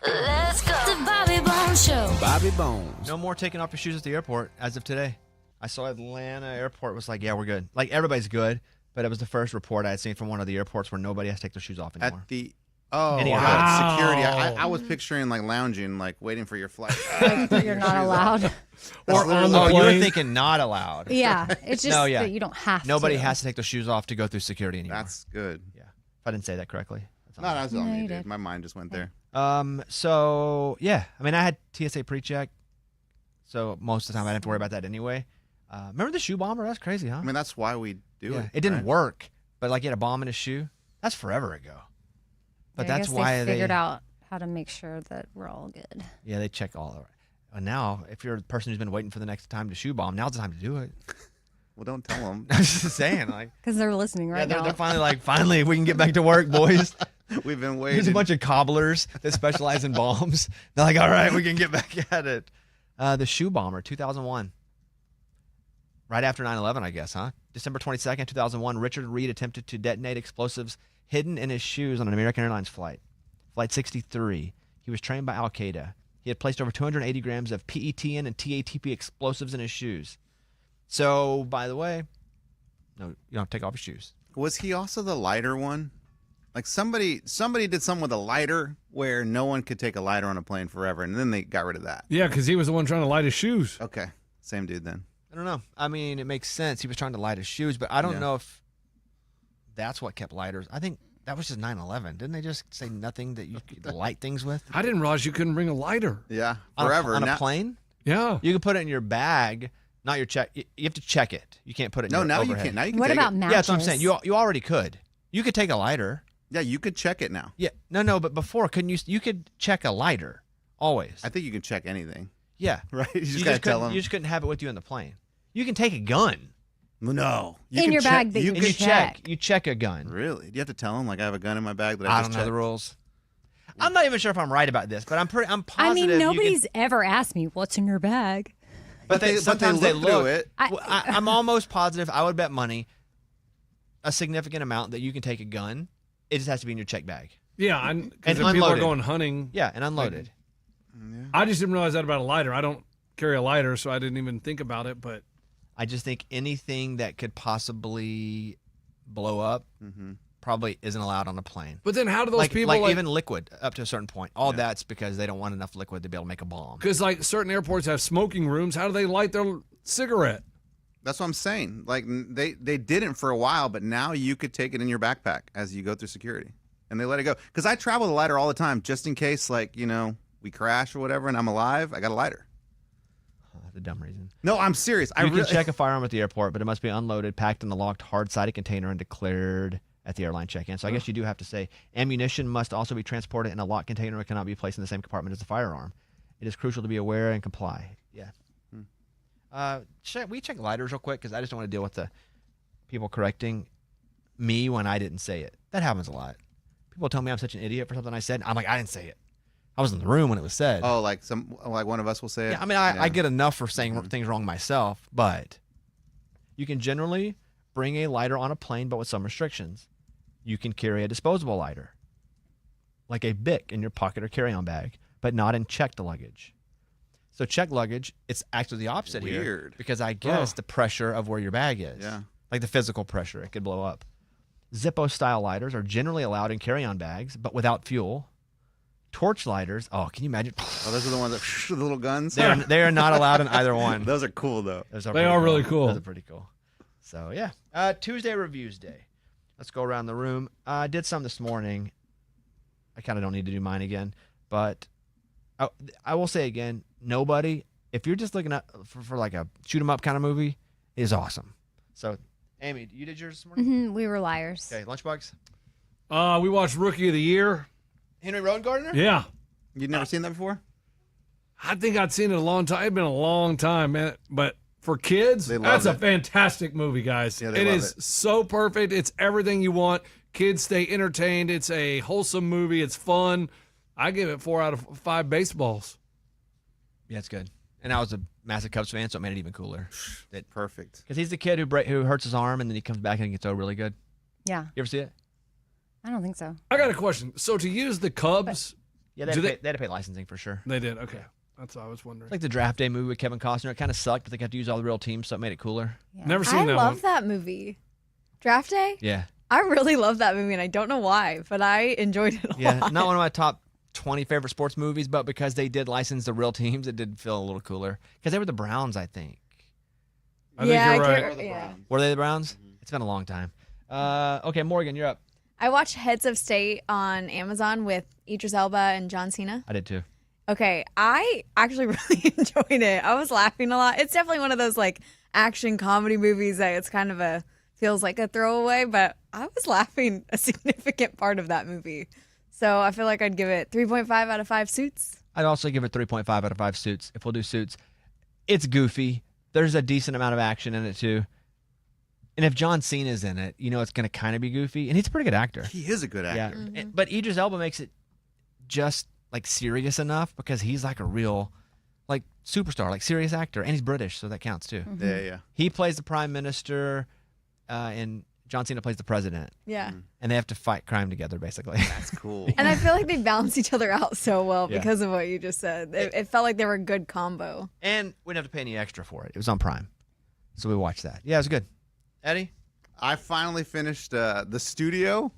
Let's go. The Bobby Bones Show. Bobby Bones. No more taking off your shoes at the airport as of today. I saw Atlanta airport was like, yeah, we're good. Like, everybody's good, but it was the first report I had seen from one of the airports where nobody has to take their shoes off anymore. At the Wow. security. I was picturing like lounging, like waiting for your flight. You're not allowed. Or on the Oh, you were plane. thinking not allowed. Yeah, it's just No, yeah. that you don't have Nobody to. has to take their shoes off to go through security anymore. That's good. Yeah. If I didn't say that correctly. That's No, all. that's on No, me, you dude. did. My mind just went there. So, yeah. I mean, I had TSA pre-check, so most of the time I didn't have to worry about that anyway. Remember the shoe bomber? That's crazy, huh? I mean, that's why we do Yeah. it. It didn't right? work, but like, he had a bomb in his shoe. That's forever ago. But Yeah, I that's guess why they figured out how to make sure that we're all good. Yeah, they check all of it. And now, if you're the person who's been waiting for the next time to shoe bomb, now's the time to do it. Well, don't tell them. I'm just saying, like, Because they're listening right now. they're finally like, finally, we can get back to work, boys. We've been There's a waiting. bunch of cobblers that specialize in bombs. They're like, all right, we can get back at it. The shoe bomber, 2001. Right after 9/11, I guess, huh? December 22nd, 2001, Richard Reed attempted to detonate explosives hidden in his shoes on an American Airlines flight. Flight 63. He was trained by Al-Qaeda. He had placed over 280 grams of PETN and TATP explosives in his shoes. So, by the way, no, you don't have to take off your shoes. Was he also the lighter one? Like somebody did something with a lighter where no one could take a lighter on a plane forever, and then they got rid of that. Yeah, because he was the one trying to light his shoes. Okay, same dude then. I don't know. I mean, it makes sense. He was trying to light his shoes, but I don't Yeah. know if that's what kept lighters. I think that was just 9/11. Didn't they just say nothing that you could light things with? I didn't realize you couldn't bring a lighter. Yeah, On a- forever. on a Now- plane? Yeah. You can put it in your bag, not your check. You have to check it. You can't put it in No, your now you overhead. can't. Now you can What take about it. matches? Yeah, that's what I'm saying. You already could. You could take a lighter. Yeah, you could check it now. Yeah. No, but before, couldn't you? You could check a lighter always. I think you can check anything, Yeah. right? You just gotta tell them. You just couldn't have it with you in the plane. You can take a gun. No, In can your check- bag that you you And can you check. You check a gun. Really? Do you have to tell them like I have a gun in my bag that I I don't just know the checked? rules. I'm not even sure if I'm right about this, but I'm I positive. mean, you nobody's ever asked me what's in your bag. But sometimes they look look. through it. I'm almost positive. I would bet money, a significant amount, that you can take a gun. It just has to be in your check bag. Yeah, because And if people are unloaded. going hunting. Yeah, and unloaded. I just didn't realize that about a lighter. I don't carry a lighter, so I didn't even think about it. But I just think anything that could possibly blow up probably isn't allowed on a plane. then how do those people like even liquid up to a certain point? All that's because they don't want enough liquid to be able to make a bomb. Because like certain airports have smoking rooms. How do they light their cigarette? That's what I'm saying. Like they didn't for a while, but now you could take it in your backpack as you go through security, and they let it go. Because I travel with a lighter all the time, just in case, like we crash or whatever, and I'm alive. I got a lighter. That's a dumb reason. No, I'm serious. You can check a firearm at the airport, but it must be unloaded, packed in a locked, hard-sided container, and declared at the airline check-in. So I guess you do have to say ammunition must also be transported in a locked container and cannot be placed in the same compartment as the firearm. It is crucial to be aware and comply. Yeah. We check lighters real quick because I just don't want to deal with the people correcting me when I didn't say it. That happens a lot. People tell me I'm such an idiot for something I said. I'm like, I didn't say it. I was in the room when it was said. Oh, like one of us will say it. Yeah, I mean, I get enough for saying things wrong myself, but you can generally bring a lighter on a plane, but with some restrictions. You can carry a disposable lighter, like a Bic in your pocket or carry-on bag, but not in checked luggage. So checked luggage, it's actually the opposite here. Weird. Because I guess the pressure of where your bag is. Yeah. Like the physical pressure, it could blow up. Zippo-style lighters are generally allowed in carry-on bags, but without fuel. Torch lighters, oh, can you imagine? Oh, those are the ones that the little guns. They are not allowed in either one. Those are cool though. They are really cool. Those are pretty cool. So yeah, Tuesday reviews day. Let's go around the room. I did some this morning. I kind of don't need to do mine again, but I will say again, nobody. If you're just looking at for like a shoot 'em up kind of movie, is awesome. So, Amy, you did yours this morning. We were liars. Okay, Lunchbox. We watched Rookie of the Year. Henry Rodengartner. Yeah. You've never seen that before? I think I'd seen it a long time. It's been a long time, man. But for kids, They love that's a it. fantastic movie, guys. Yeah, they It love is it. so perfect. It's everything you want. Kids stay entertained. It's a wholesome movie. It's fun. I give it 4 out of 5 baseballs. Yeah, it's good. And I was a massive Cubs fan, so it made it even cooler. Perfect. Because he's the kid who hurts his arm and then he comes back and he gets really good. Yeah. You ever see it? I don't think so. I got a question. So to use the Cubs, Yeah, Do they had to pay licensing for sure. they did. Okay. That's what I was wondering. It's like the Draft Day movie with Kevin Costner. It kind of sucked, but they got to use all the real teams, so it made it cooler. Yeah. Never seen I that love one. that movie. Draft Day? Yeah. I really love that movie, and I don't know why, but I enjoyed it a Yeah, lot. not one of my top 20 favorite sports movies, but because they did license the real teams, it did feel a little cooler. Because they were the Browns, I think. I think yeah, you're I right. can't, yeah. Were they the Browns? It's been a long time. Okay, Morgan, you're up. I watched Heads of State on Amazon with Idris Elba and John Cena. I did too. Okay, I actually really enjoyed it. I was laughing a lot. It's definitely one of those like action comedy movies that it's kind of feels like a throwaway, but I was laughing a significant part of that movie. So I feel like I'd give it 3.5 out of 5 suits. I'd also give it 3.5 out of 5 suits if we'll do suits. It's goofy. There's a decent amount of action in it too. And if John Cena's in it, you know it's going to kind of be goofy. And he's a pretty good actor. He is a good actor. Yeah. But Idris Elba makes it just like serious enough because he's like a real like superstar, like serious actor. And he's British, so that counts too. Yeah. He plays the prime minister and John Cena plays the president. Yeah. And they have to fight crime together, basically. That's cool. And I feel like they balance each other out so well Yeah. because of what you just said. It felt like they were a good combo. And we didn't have to pay any extra for it. It was on Prime. So we watched that. Yeah, it was good. Eddie? I finally finished The Studio,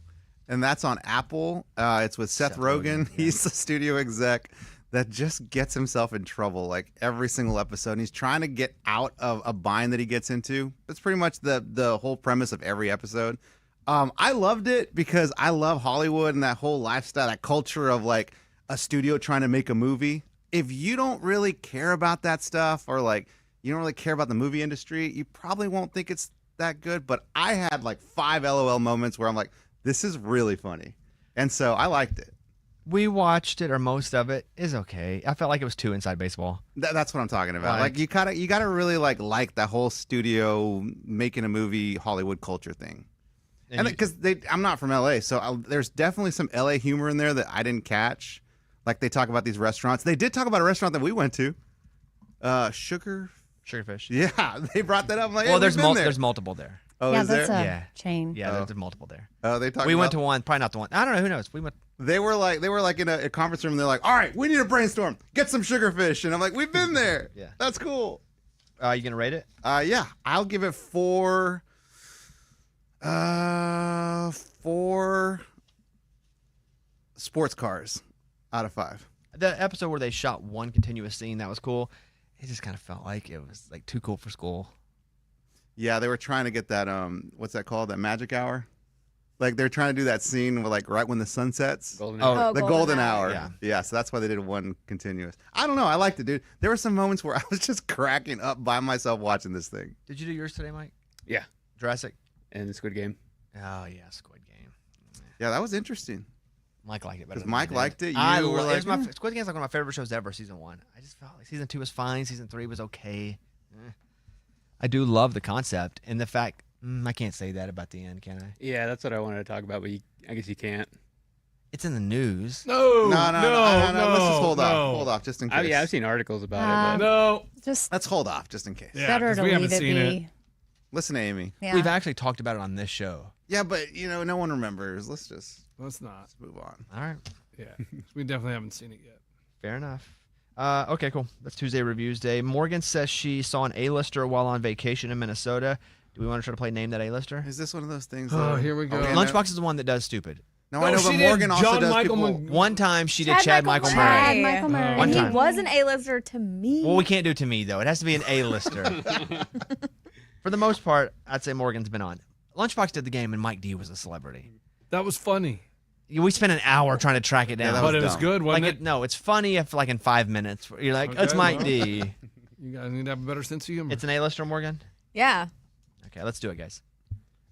and that's on Apple. It's with Seth Rogen. He's the studio exec that just gets himself in trouble like every single episode. And he's trying to get out of a bind that he gets into. That's pretty much the whole premise of every episode. I loved it because I love Hollywood and that whole lifestyle, that culture of like a studio trying to make a movie. If you don't really care about that stuff or like you don't really care about the movie industry, you probably won't think it's that good. But I had like 5 LOL moments where I'm like, this is really funny. And so I liked it. We watched it, or most of it is okay. I felt like it was too inside baseball. That's what I'm talking about. Like- Like you gotta really like the whole studio making a movie Hollywood culture thing. And because I'm not from LA, so there's definitely some LA humor in there that I didn't catch. Like they talk about these restaurants. They did talk about a restaurant that we went to, Sugarfish. Yeah, they brought that up. I'm like, Well, hey, there's we've been there. there's multiple there. Oh, yeah, is there? that's a Yeah. chain. Yeah, Oh. there's multiple there. Oh, they talked. We went about- to one, probably not the one. I don't know. Who knows? We went. They were like in a conference room. And they're like, all right, we need a brainstorm. Get some sugarfish. And I'm like, we've been there. Yeah. That's cool. You gonna rate it? Yeah, I'll give it 4 sports cars out of 5. The episode where they shot one continuous scene that was cool. It just kind of felt like it was like too cool for school. Yeah, they were trying to get that what's that called? That magic hour? Like they're trying to do that scene where like right when the sun sets. Oh, The golden hour. Yeah. Yeah, so that's why they did one continuous. I don't know. I liked it, dude. There were some moments where I was just cracking up by myself watching this thing. Did you do yours today, Mike? Yeah. Jurassic. And the Squid Game. Oh yeah, Squid Game. Yeah, that was interesting. Mike liked it better. Because than Mike I did. liked it. I You were it was like, my Squid Game's like one of my favorite shows ever. Season 1. I just felt like season 2 was fine. Season 3 was okay. I do love the concept and the fact. I can't say that about the end, can I? Yeah, that's what I wanted to talk about, but I guess you can't. It's in the news. No, no. Let's just hold no. off. Hold off, just in case. I've seen articles about it. But No. Just Let's hold off, just in case. Yeah, better 'cause to we haven't leave it seen be. it. Listen to Amy. Yeah. We've actually talked about it on this show. Yeah, but no one remembers. Let's just Let's not. move on. All right. Yeah, we definitely haven't seen it yet. Fair enough. Okay, cool. That's Tuesday Reviews Day. Morgan says she saw an A-lister while on vacation in Minnesota. Do we want to try to play Name That A-lister? Is this one of those things? Oh, that- here we go. Okay, Lunchbox is the one that does stupid. No, I know, she but did Morgan also John does Michael people. Mc- One time she did Chad Michael Murray. Chad Michael Murray. One And time. he was an A-lister to me. Well, we can't do to me, though. It has to be an A-lister. For the most part, I'd say Morgan's been on. Lunchbox did the game, and Mike D was a celebrity. That was funny, We spent an hour trying to track it down. that but was it was dumb. good, wasn't like it? no, it's funny if like in 5 minutes. You're like, Okay, it's Mike well. D. You guys need to have a better sense of humor. It's an A-lister, Morgan? Yeah. Okay, let's do it, guys.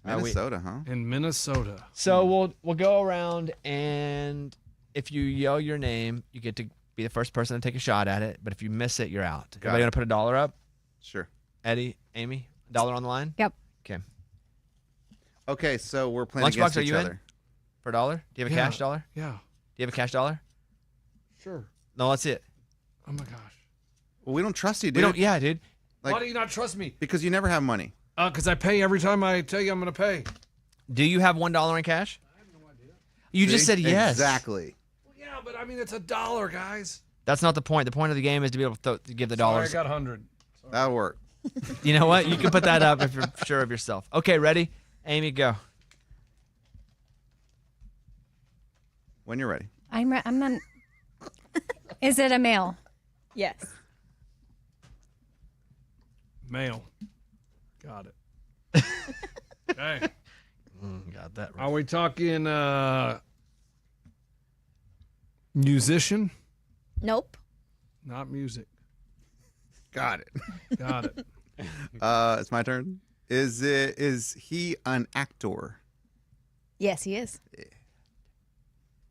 Minnesota, huh? in Minnesota. So we'll go around, and if you yell your name, you get to be the first person to take a shot at it. But if you miss it, you're out. Everybody it. gonna put $1 up? Sure. Eddie, Amy, $1 on the line. Yep. Okay, Okay, so we're playing Lunchbox, against are each you in? other. for $1. Do you have a Yeah. cash dollar? Yeah, Do you have a cash dollar? sure. No, let's see it. Oh my gosh. Well, we don't trust you, dude. We don't. Yeah, dude. Like- Why do you not trust me? Because you never have money. Because I pay every time I tell you I'm going to pay. Do you have $1 in cash? I have no idea. You just said yes. Exactly. Well, yeah, but I mean, it's $1, guys. That's not the point. The point of the game is to be able to give the Sorry, dollars. I got 100. That'll work. You know what? You can put that up if you're sure of yourself. Okay, ready? Amy, go. When you're ready. I'm not. Is it a male? Yes. Male. Got it. Okay. Got that right. Are we talking musician? Nope. Not music. Got it. Got it. It's my turn. Is he an actor? Yes, he is.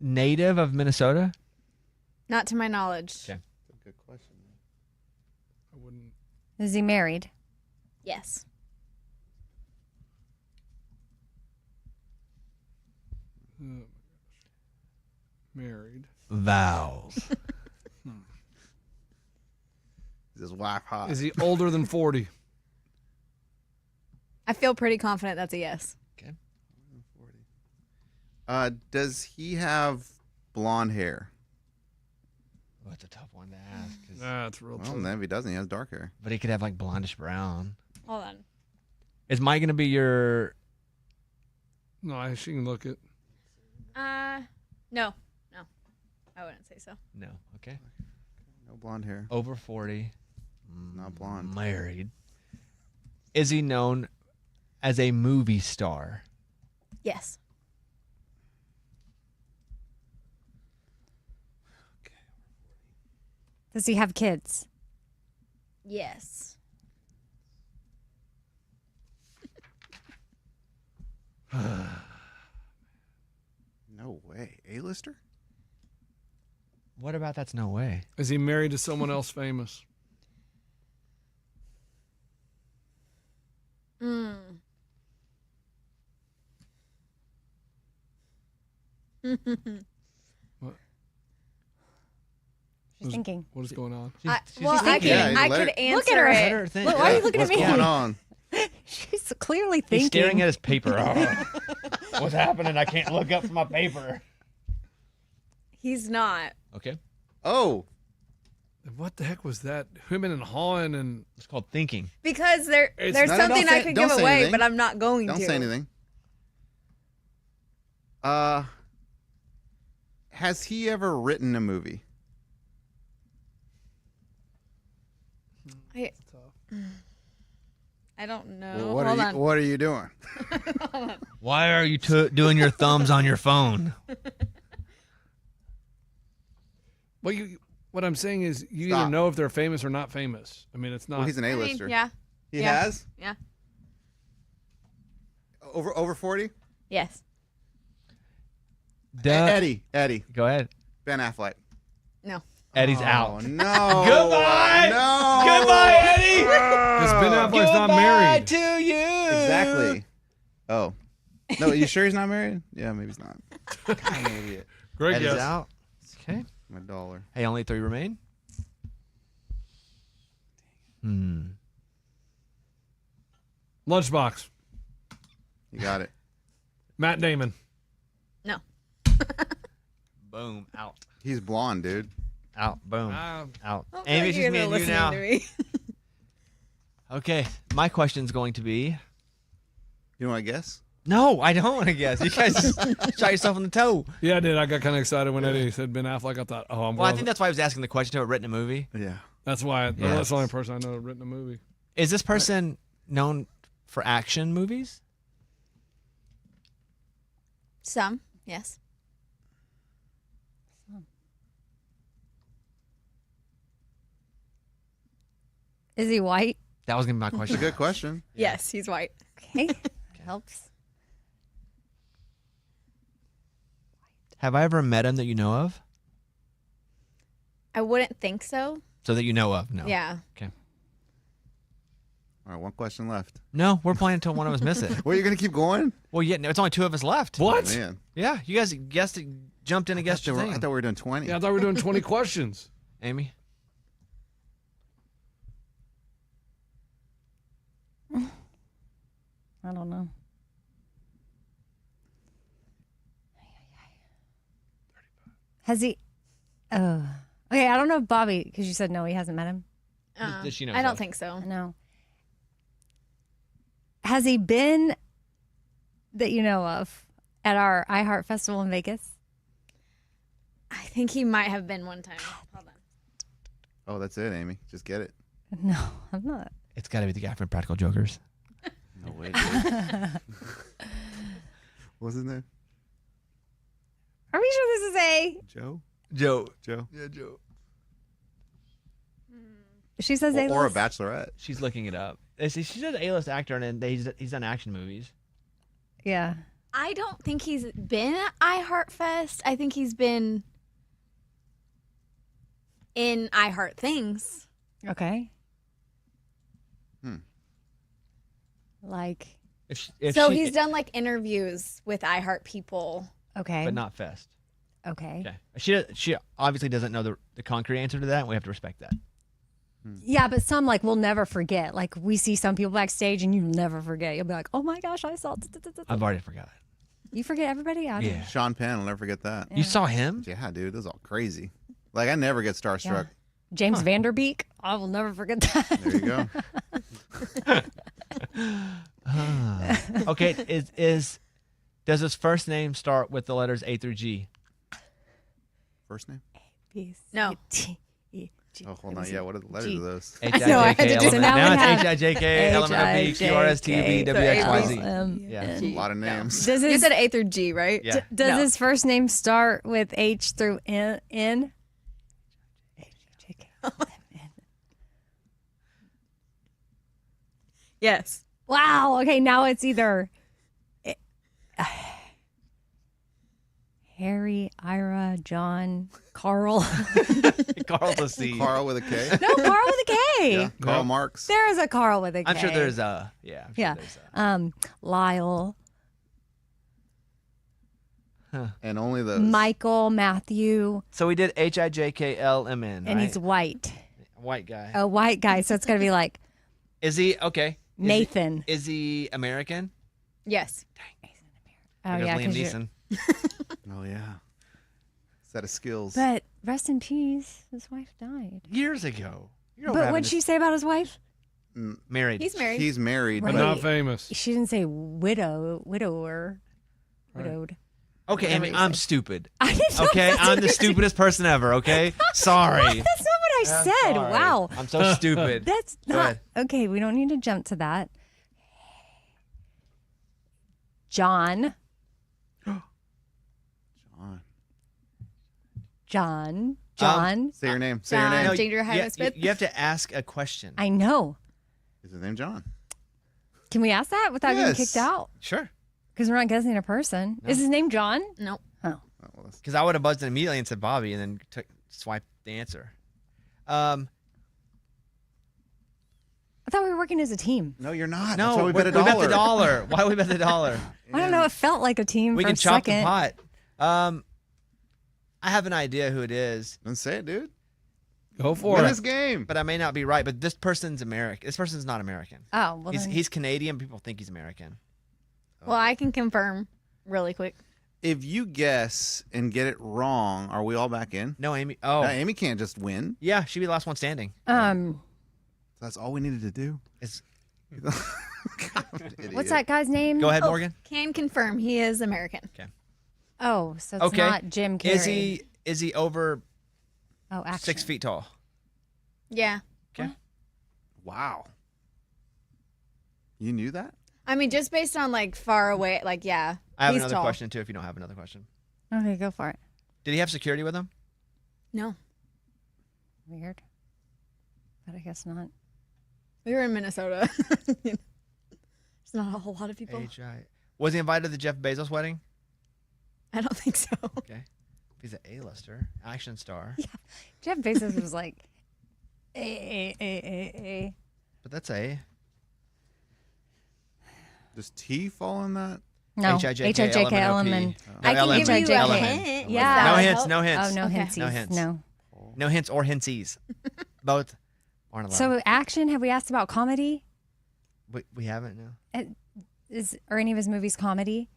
Native of Minnesota? Not to my knowledge. Okay. Good question. I wouldn't. Is he married? Yes. Oh my gosh. Married. Vowels. Is his wife hot? Is he older than 40? I feel pretty confident that's a yes. Does he have blonde hair? Oh, that's a tough one to ask. 'Cause- That's real Well, tough. then if he doesn't, he has dark hair. but he could have like blondish brown. Hold on. Is Mike going to be your... No, she can look it. No. I wouldn't say so. No. Okay. No blonde hair. Over 40. Not blonde. Married. Is he known as a movie star? Yes. Does he have kids? Yes. No way. A-lister? What about that's no way? Is he married to someone else famous? Mm. What? She's thinking. What is going on? I She's could thinking. Yeah, I let could her- answer Look at her. Let it. her think. Look, why are you looking What's at me? going on? She's clearly thinking. He's staring at his paper. What's happening? I can't look up from my paper. He's not. Okay. Oh, What the heck was that? Women and hawing and It's called thinking. Because It's- there's No, no, something don't I say- could don't give say away, anything. but I'm not going don't to. say anything. Has he ever written a movie? I don't know. Well, what Hold are on. you? What are you doing? Why are you doing your thumbs on your phone? well, what I'm saying is you Stop. either know if they're famous or not famous. I mean, it's not. Well, he's an I mean, A-lister. yeah. He Yeah. has Yeah. over 40. Yes. Eddie. Go ahead. Ben Affleck. No. Eddie's Oh out. no! Goodbye! No! Goodbye, Eddie! Because Ben Affleck's not Goodbye married. to you. Exactly. Oh. No, you sure he's not married? Yeah, maybe he's not. I'm an idiot. Great Eddie's guess. out. Okay. My dollar. Hey, only 3 remain. Lunchbox. You got it. Matt Damon. No. Boom. Out. He's blonde, dude. Out. Boom. Um, Out. I don't Amy, feel it's like just me you're and you listening now. to me. Okay. My question's going to be... You want to guess? No, I don't want to guess. You guys shot yourself in the toe. yeah, I did. I got kind of excited when Eddie said Ben Affleck. I thought, oh, I'm Well, I going. think that's why I was asking the question to have written a movie. Yeah. That's why. Yeah. That's the only person I know that written a movie. Is this person known for action movies? Some. Yes. Is he white? That was going to be my It's a question. good question. Yes, he's white. Okay. Helps. Have I ever met him that you know of? I wouldn't think so. So that you know of? No. Yeah. Okay. All right, one question left. No, we're playing until one of us miss it. Well, you're gonna keep going? Well, yeah, no, it's only 2 of us left. What? Oh, man. Yeah, you guys jumped in and guessed I your thought thing. we were doing 20. Yeah, I thought we were doing 20 questions. Amy? I don't know. Has he? Oh, okay. I don't know if Bobby, because you said no, he hasn't met him. Does she know I don't so? think so. No. Has he been that you know of at our iHeart Festival in Vegas? I think he might have been one time. Hold on. Oh, that's it, Amy. Just get it. No, I'm not. It's got to be the guy from Practical Jokers. No way. Dude. What's his name? Are we sure this is a? Joe. Joe. Joe. Yeah, Joe. She says a. Or a bachelorette. She's looking it up. She's an A-list actor, and he's done action movies. Yeah. I don't think he's been at iHeartFest. I think he's been in iHeart Things. Okay. Hmm. Like. So he's done like interviews with iHeart people. Okay. but not Fest. Okay. Okay. She obviously doesn't know the concrete answer to that, and we have to respect that. Yeah, but some like we'll never forget. Like we see some people backstage, and you never forget. You'll be like, "Oh my gosh, I saw." I've already forgot. You forget everybody. Yeah. Sean Penn, I'll never forget that. You saw him? Yeah, dude, this is all crazy. Like I never get starstruck. James Vanderbeek. I will never forget that. There you go. Okay. Does his first name start with the letters A through G? First name? No. Oh, hold on. Yeah, what are the letters of those? know, I had to do some- now we Now have it's H-I-J-K, L-M-N-O-P, Q-R-S-T-U-V, W-X-Y-Z. Yeah. That's a lot of names. Does You his said A through G, right? Yeah. does No. his first name start with H through N? Yes. Wow. Okay, now it's either Harry, Ira, John, Carl. Carl's a C. Carl with a K. No, Carl with a K. Yeah, Karl Marx. There is a Carl with a K. I'm sure there's a, yeah. I'm sure Yeah. there's a. Lyle, And only those. Michael, Matthew, So we did H-I-J-K-L-M-N, and right? he's white. White guy. A white guy, so it's going to be like Is he, okay. Nathan. Is he American? Yes. Oh, Because yeah. Liam 'cause you're- Neeson. Oh yeah. Set of skills. But rest in peace. His wife died. Years ago. You know what But happened what'd to- she say about his wife? Married. He's married. He's married. Right. but Not famous. She didn't say widower. Widowed. Okay, Whatever Amy, you I'm say. stupid. I didn't know Okay, that's I'm what the you- stupidest person ever, okay? Sorry. That's not what I I'm said. sorry. Wow. I'm so stupid. That's Go not ahead. okay. We don't need to jump to that. John. John. Say your name. Say your John. name. No, Junior High Smith. you have to ask a question. I know. Is his name John? Can we ask that without getting Yes. kicked out? Sure. Because we're not guessing a person. Is his name John? No. Oh, well, that's- Because I would have buzzed in immediately and said Bobby and then swiped the answer. I thought we were working as a team. No, you're not. No, That's why we bet a we bet dollar. the dollar. Why we bet the dollar? I don't know. It felt like a team We for can a chop second. the pot. I have an idea who it is, Don't say it, dude. Go for Win it. this game. but I may not be right. But this person's American. This person's not American. Oh, well, then, He's Canadian. People think he's American. Well, I can confirm really quick. If you guess and get it wrong, are we all back in? No, Amy. Oh, Amy can't just win. yeah, she'd be the last one standing. That's all we needed to do. It's, what's that guy's name? go ahead, Morgan. Can confirm he is American. Oh, so it's Okay. not Jim Carrey. Is he over Oh, action. 6 feet tall? Yeah. Okay. Wow. You knew that? I mean, just based on like far away, like yeah. I have he's another tall. question too. If you don't have another question, Okay, go for it. did he have security with him? No, Weird. But I guess not. we were in Minnesota. There's not a whole lot of people. H.I. Was he invited to the Jeff Bezos wedding? I don't think so. Okay. He's an A-lister, action star. Jeff Bezos was like, A. But that's A. Does T fall in that? No, H-I-J-K-L-M-N-O-P. L-M-N. I can give you a L-M-N. hint. Yeah. Does that No help? hints, no hints. Oh, no Okay. hintsies. No hints. No. No hints or hintsies. Both aren't allowed. So action, have we asked about comedy? we haven't, no. Are any of his movies comedy?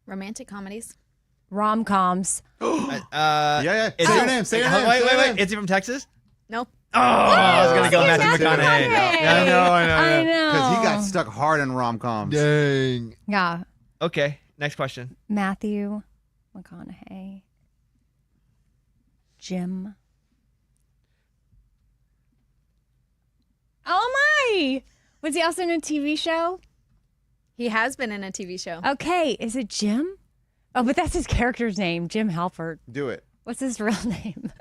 Romantic comedies. rom-coms. Yeah. Is Say it- your name. Say your Wait, name. wait, say your wait. name. Is he from Texas? Nope. Oh, I was gonna go Matthew McConaughey. Yeah, I know. I know. Because he got stuck hard in rom-coms. Dang. Yeah, Okay, next question. Matthew McConaughey. Jim. Oh my! Was he also in a TV show? He has been in a TV show. Okay, is it Jim? Oh, but that's his character's name, Jim Halpert. Do it. What's his real name?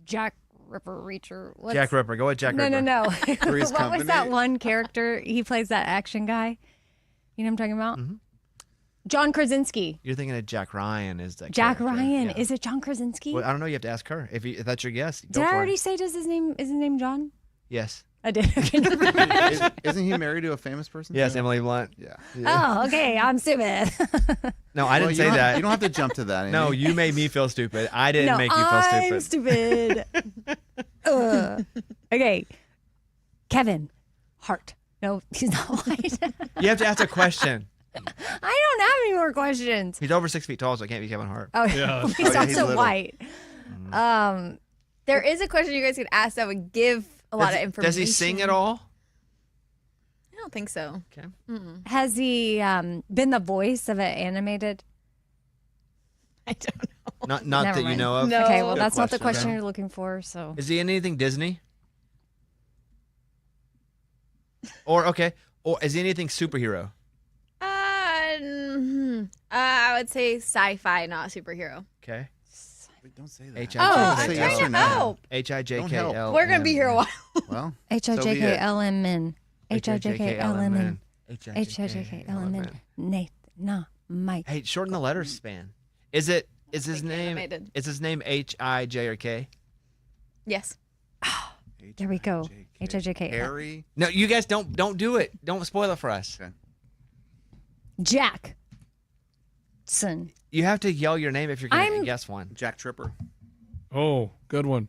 Jack Ripper Reacher. What's... Jack Ripper. Go with Jack No, Ripper. no. Three's What was that Company. one character? He plays that action guy. You know what I'm talking about? Mm-hmm. John Krasinski. You're thinking of Jack Ryan is that Jack character. Ryan. Yeah. Is it John Krasinski? Well, I don't know. You have to ask her. If that's your guess, Did go I for already it. say is his name John? Yes. I did. Okay, never mind. Isn't he married to a famous person? Yes, too? Emily Blunt. Yeah. Oh, okay. I'm stupid. No, I Well, didn't you say don't- that. You don't have to jump to that. Amy. No, you made me feel stupid. I didn't No, make you feel I'm stupid. stupid. Ugh. Okay. Kevin Hart. No, he's not white. You have to ask a question. I don't have any more questions. He's over 6 feet tall, so it can't be Kevin Hart. Oh, Yeah. he's Oh, yeah, also he's little. white. There is a question you guys could ask that would give a lot of information. Does he sing at all? I don't think so. Okay. Has he been the voice of an animated? I don't know. Not Never that you mind. know of. No. Okay, well, Good that's not the question, question okay. you're looking for. So Is he in anything Disney? Or is he anything superhero? I would say sci-fi, not superhero. Okay. Wait, don't say that. H-I-J-K-L. Oh, Say I'm yes trying or to no. help. H-I-J-K-L. We're gonna be here a while. Well, H-I-J-K-L-M-N. H-I-J-K-L-M-N. H-I-J-K-L-M-N. H-I-J-K-L-M-N. Nate, no, Mike. Hey, shorten the letters span. Is his Think name animated. is his name H-I-J or K? Yes. There we go. H-I-J-K. Harry. No, you guys don't do it. Don't spoil it for us. Okay. Jackson. You have to yell your name if you're going to I'm- guess one. Jack Tripper. Oh, good one.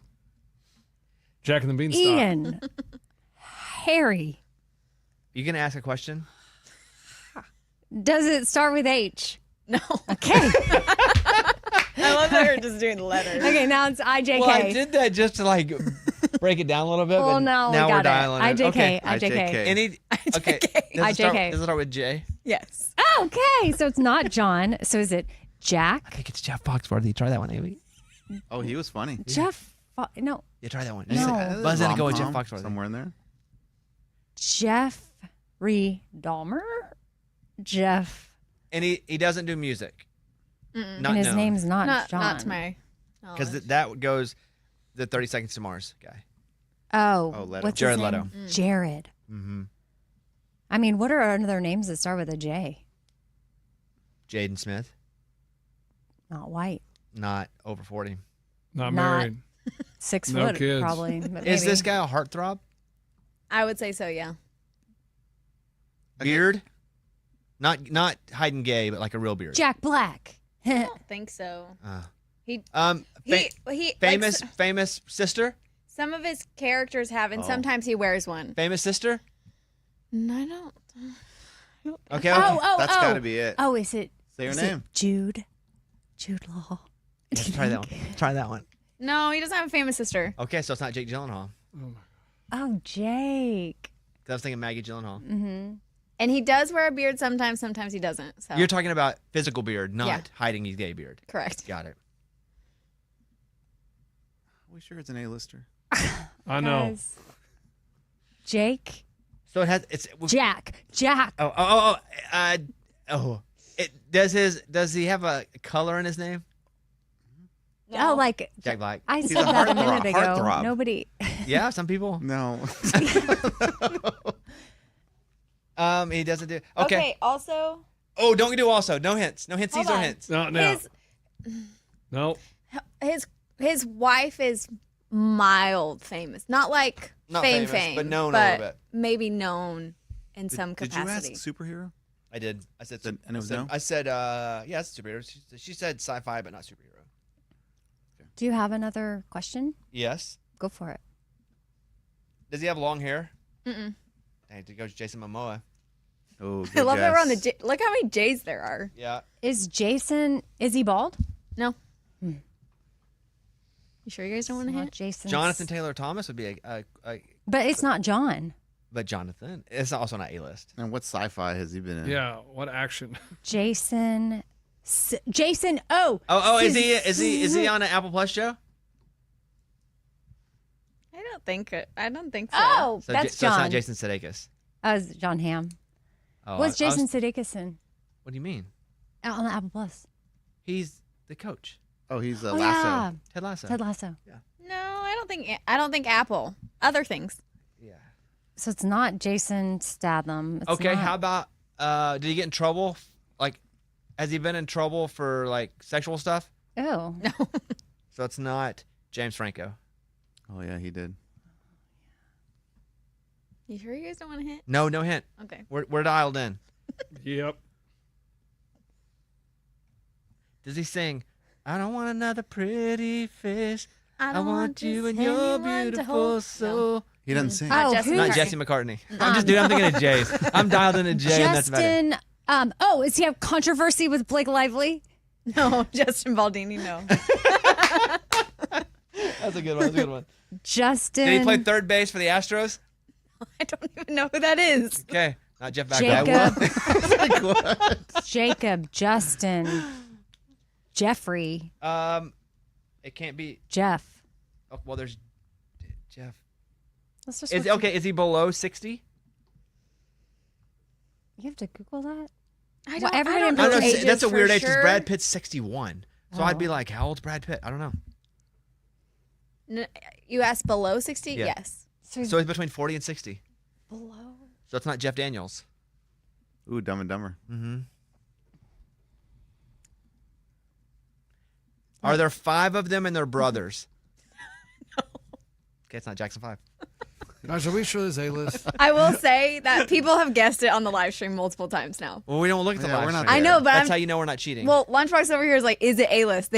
Jack and the Beanstalk. Ian. Harry. You going to ask a question? Does it start with H? No. Okay. I love that we're just doing the letters. Okay, now it's I-J-K. Well, I did that just to like break it down a little bit. Well, but now we we're got dialing it. it. I-J-K. Okay. I-J-K. Any? Okay. IJK. Does it start with J? Yes. Okay, so it's not John. So is it Jack? I think it's Jeff Foxworthy. Try that one, Amy. Oh, he was funny. Jeff? No, Yeah, try that one. No. Buzzing and go with Jeff Rom-com Foxworthy. somewhere in there. Jeffrey Dahmer? Jeff. And he doesn't do music. Not And his known. name's not John. Not to my Because knowledge. that goes the 30 Seconds to Mars guy. Oh, Leto. what's Jared his Leto. name? Jared. Mm-hmm. I mean, what are other names that start with a J? Jaden Smith, Not white. not over 40. Not Not- married. 6 No foot, kids. probably. But Is maybe. this guy a heartthrob? I would say so, yeah. Beard? Not hiding gay, but like a real beard. Jack Black? I don't think so. Uh, He famous like, famous sister? some of his characters have, and sometimes he wears one. Famous sister? No, I don't. Okay. That's got to be it. Oh, is it? Say your is name. It Jude Law. Try that one. Try that one. No, he doesn't have a famous sister. Okay, so it's not Jake Gyllenhaal. Oh, Jake. 'Cause I was thinking Maggie Gyllenhaal. And he does wear a beard sometimes. Sometimes he doesn't. So You're talking about physical beard, not Yeah. hiding his gay beard. correct. Got it. Are we sure it's an A-lister? I know. Guys. Jake. So it has it's Jack. Does he have a color in his name? Oh, like Jack Black. I He's said a that a minute ago. heartthrob. Nobody. Yeah, some people. No. He doesn't do. Okay. Also, Oh, don't do also. No hints. No hints. Hold These are on. hints. No. No. his wife is mild famous, not like Not fame, famous, but known a little bit. maybe known in some Did you capacity. ask superhero? I did. I said. And it was I said, no? I said. Yeah, it's superhero. She said sci-fi, but not superhero. Do you have another question? Yes. Go for it. Does he have long hair? Mm-mm. Dang, it goes Jason Momoa. Oh, I love that we're on the J. Look how many J's there are. Yeah. Is he bald? No. You sure you guys don't want to Not hit? Jason. Jonathan Taylor Thomas would be But it's not John. but Jonathan. It's also not A-list. And what sci-fi has he been in? Yeah, what action? Jason. Jason. Oh. Oh, is he on an Apple Plus show? I don't think so. Oh, So that's so it's John. not Jason Sudeikis. It's John Hamm. Oh, What's I was- Jason Sudeikis in? What do you mean? On the Apple Plus. He's the coach. Oh, he's a Oh, Lasso. yeah. Ted Lasso. Ted Lasso. No, I don't think Apple. Other things. Yeah. So it's not Jason Statham. It's Okay, not- how about did he get in trouble? Like, has he been in trouble for like sexual stuff? Oh. No. So it's not James Franco. Oh yeah, he did. You sure you guys don't want to hit? No hint. Okay. We're dialed in. Yep. Does he sing? I don't want another pretty face. I don't want you just and your anyone to beautiful hold- soul. He doesn't sing. Oh, Jesse who? Not McCartney. Jesse McCartney. I'm thinking of Jay's. I'm dialed into Jay, and that's about it. Justin. Is he have controversy with Blake Lively? No, Justin Baldini, no. That's a good one. That's a good one. Justin. Did he play third base for the Astros? I don't even know who that is. Okay, not Jeff Bagwell. Jacob. Jacob. Justin. Jeffrey. It can't be. Jeff. Oh, well, there's Jeff. Let's just Is look- okay? Is he below 60? You have to Google that. I Well, don't, everybody I don't in know Brooklyn- ages That's a for weird age because sure. Brad Pitt's 61. So I'd be Oh. like, how old's Brad Pitt? I don't know. You asked below 60? Yeah. Yes. So he's So he's between 40 and 60. below. So it's not Jeff Daniels. Ooh, Dumb and Dumber. Mm-hmm. Are there 5 of them and they're brothers? No. Okay, it's not Jackson 5. Gosh, are we sure this A-list? I will say that people have guessed it on the live stream multiple times now. Well, we don't look at the Yeah, live we're not stream. I know, but That's I'm, how you know we're not cheating. well, Lunchbox over here is like, is it A-list?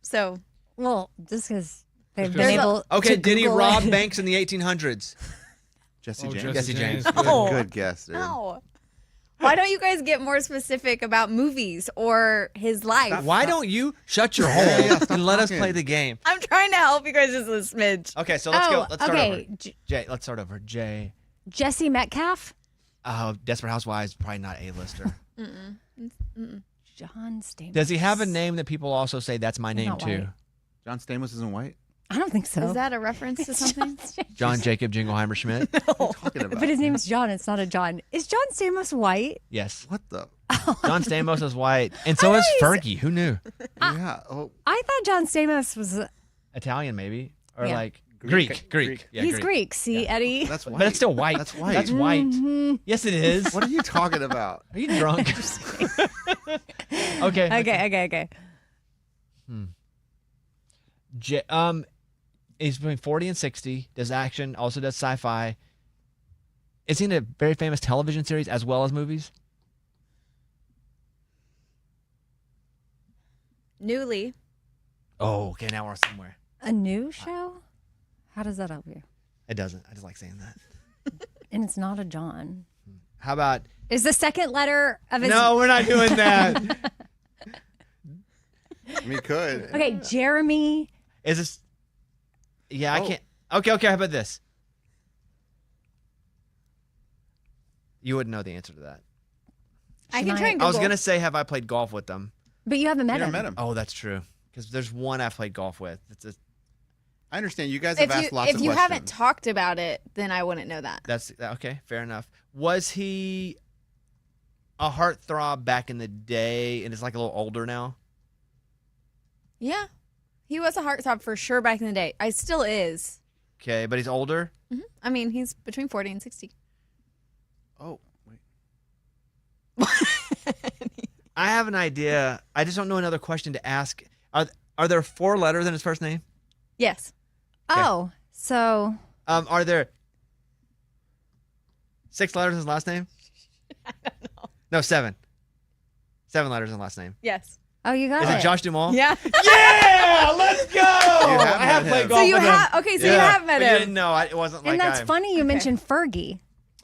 So Well, just because they've There's been a- able. okay, to did he Google rob it. banks in the 1800s? Jesse Oh, James. Jesse James. Good. No. Good guess, dude. no. Why don't you guys get more specific about movies or his life? Why don't you shut your hole yeah, stop and let us talking. play the game? I'm trying to help you guys just a smidge. Okay, so let's go. Let's start okay. over. Jay, let's start over. Jay. Jesse Metcalf. Desperate Housewives, probably not A-lister. John Stamos. Does he have a name that people also say that's my name not too? white. John Stamos isn't white. I don't think so. Is that a reference to something? John Jacob Jingleheimer Schmidt? Talking about. But his name is John. It's not a John. Is John Stamos white? Yes. What the? John Stamos is white. And so is Fergie. Who knew? Yeah. Oh, I thought John Stamos was. Italian, maybe. Or Yeah. like Greek. Greek. Yeah, He's Greek. See, Eddie. that's white. But it's still white. That's white. That's white. Yes, it is. What are you talking about? Are you drunk? Okay. Okay. He's between 40 and 60. Does action, also does sci-fi. Is he in a very famous television series as well as movies? Newly. Oh, okay. Now we're somewhere. A new show? How does that help you? It doesn't. I just like saying that. And it's not a John. How about? Is the second letter of his. No, we're not doing that. I mean, could. Okay, Jeremy. Is this? Yeah, I Oh. can't. Okay. How about this? You wouldn't know the answer to that. I can Shania- try and I was Google. gonna say, have I played golf with them? But you haven't met You him. never met him. Oh, that's true. Because there's one I've played golf with. I understand. You guys have If asked you, lots if of you questions. haven't talked about it, then I wouldn't know that. That's okay. Fair enough. Was he a heartthrob back in the day, and is like a little older now? Yeah. He was a heartthrob for sure back in the day. I still is. Okay, but he's older. I mean, he's between 40 and 60. Oh, wait. I have an idea. I just don't know another question to ask. Are there 4 letters in his first name? Yes. Oh, so Are there 6 letters in his last name? I don't know. No, 7. 7 letters in his last name. Yes. you got Is it. it Josh Duhamel? Yeah. Yeah, let's go. have I have met played him. golf So you with have him. okay. So you have met But you him. didn't know. It wasn't like And that's funny you mentioned Fergie.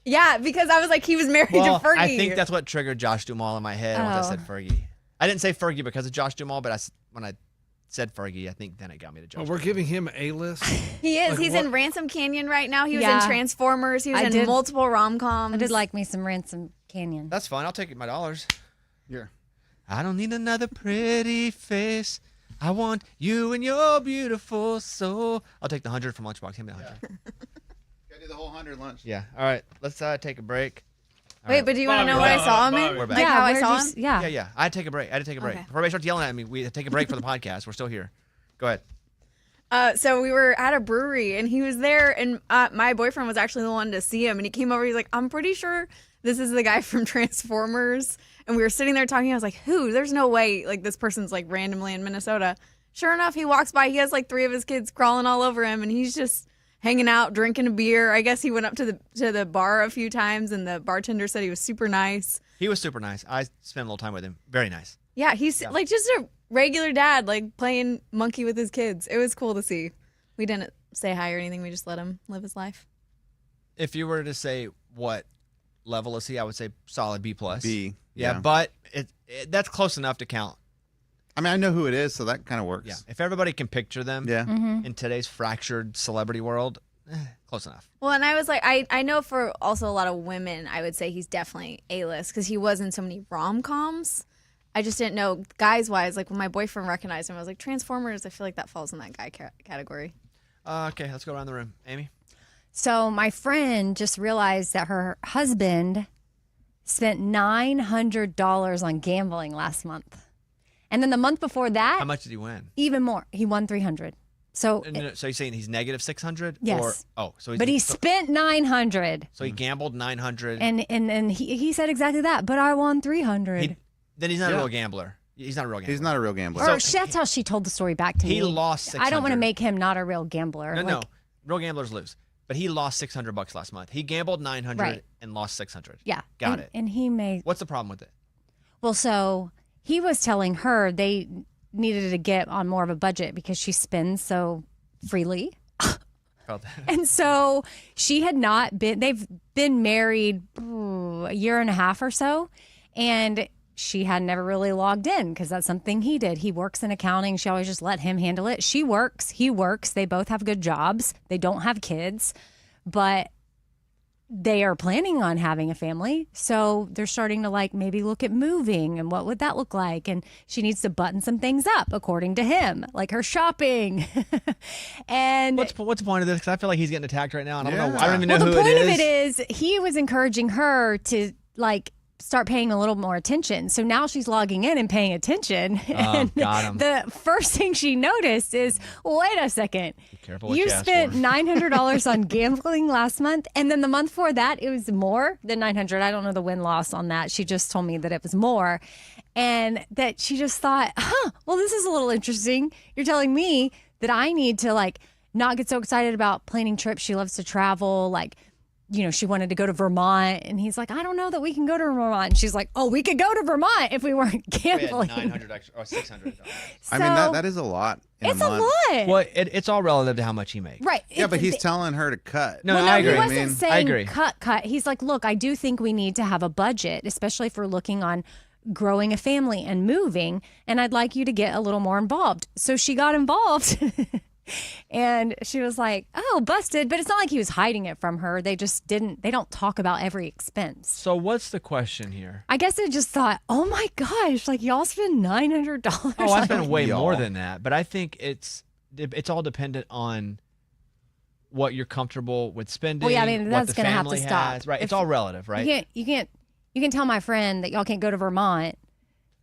Yeah, because I was like, he was married Well, to Fergie. I think that's what triggered Josh Duhamel in my head once I said Oh. Fergie. I didn't say Fergie because of Josh Duhamel, but when I said Fergie, I think then it got me to Josh. Oh, we're giving him A-list. He is. Like He's what? in Ransom Canyon right now. He was Yeah. in Transformers. He was I in did- multiple rom-coms. I did like me some Ransom Canyon. That's fine. I'll take my dollars. Yeah. I don't need another pretty face. I want you and your beautiful soul. I'll take the 100 from Lunchbox. Give me the 100. Gotta do the whole 100 lunch. Yeah. All right. Let's take a break. All Wait, right. but do you want to know what I saw him in? We're back. Like how I where'd saw you him? s- Yeah. Yeah. I had to take a break. Before everybody starts yelling at me, we had to take a break for the podcast. We're still here. Go ahead. So we were at a brewery and he was there, and my boyfriend was actually the one to see him. And he came over. He's like, "I'm pretty sure this is the guy from Transformers." And we were sitting there talking. I was like, "Who? There's no way. Like this person's like randomly in Minnesota." Sure enough, he walks by. He has like 3 of his kids crawling all over him, and he's just hanging out, drinking a beer. I guess he went up to the bar a few times, and the bartender said he was super nice. He was super nice. I spent a little time with him. Very nice. Yeah, he's like just a regular dad, like playing monkey with his kids. It was cool to see. We didn't say hi or anything. We just let him live his life. If you were to say what level is he, I would say solid B plus. B. Yeah, but that's close enough to count. I mean, I know who it is, so that kind of works. Yeah, if everybody can picture them Yeah. in today's fractured celebrity world, close enough. Well, and I was like, I know for also a lot of women, I would say he's definitely A-list because he was in so many rom-coms. I just didn't know guys-wise. Like when my boyfriend recognized him, I was like, Transformers, I feel like that falls in that guy category. Okay, let's go around the room. Amy? So my friend just realized that her husband spent $900 on gambling last month. And then the month before that, How much did he win? even more. He won 300. So So you're saying he's negative 600? Yes. So but he spent 900. So he gambled 900. And he said exactly that, but I won 300. Then he's not a real gambler. He's not a real gambler. He's not a real gambler. Or that's how she told the story back to me. He lost 600. I don't want to make him not a real gambler. No, Like, real gamblers lose. But he lost $600 last month. He gambled 900 Right. and lost 600. Yeah. Got and, it. And he made What's the problem with it? well. So he was telling her they needed to get on more of a budget because she spends so freely. Felt that. And so she had not been, they've been married a year and a half or so. And she had never really logged in because that's something he did. He works in accounting. She always just let him handle it. She works. He works. They both have good jobs. They don't have kids, but they are planning on having a family. So they're starting to like maybe look at moving and what would that look like? And she needs to button some things up according to him, like her shopping. And What's the point of this? Because I feel like he's getting attacked right now. And I don't know. Yeah. I don't even know well, who the point it of is. it is he was encouraging her to like start paying a little more attention. So now she's logging in and paying attention. And got him. the first thing she noticed is, wait a second. careful what You you ask spent for. $900 on gambling last month, and then the month before that, it was more than 900. I don't know the win-loss on that. She just told me that it was more. And that she just thought, well, this is a little interesting. You're telling me that I need to like not get so excited about planning trips. She loves to travel, like, you know, she wanted to go to Vermont, and he's like, I don't know that we can go to Vermont. And she's like, oh, we could go to Vermont if we weren't We had gambling. 900 extra, or 600. I mean, So, that is a lot. In it's a a month. lot. Well, it's all relative to how much he makes. Right. Yeah, but he's It's- telling her to cut. No, well, I agree. He wasn't I mean, saying I agree. cut. He's like, look, I do think we need to have a budget, especially if we're looking on growing a family and moving, and I'd like you to get a little more involved. So she got involved. And she was like, oh, busted. But it's not like he was hiding it from her. They don't talk about every expense. So what's the question here? I guess they just thought, oh my gosh, like y'all spend $900. Oh, I spent way Y'all. more than that. But I think it's all dependent on what you're comfortable with spending. Well, yeah, I mean, what that's the gonna have to family stop. has. Right. If- It's all relative, right? You can tell my friend that y'all can't go to Vermont.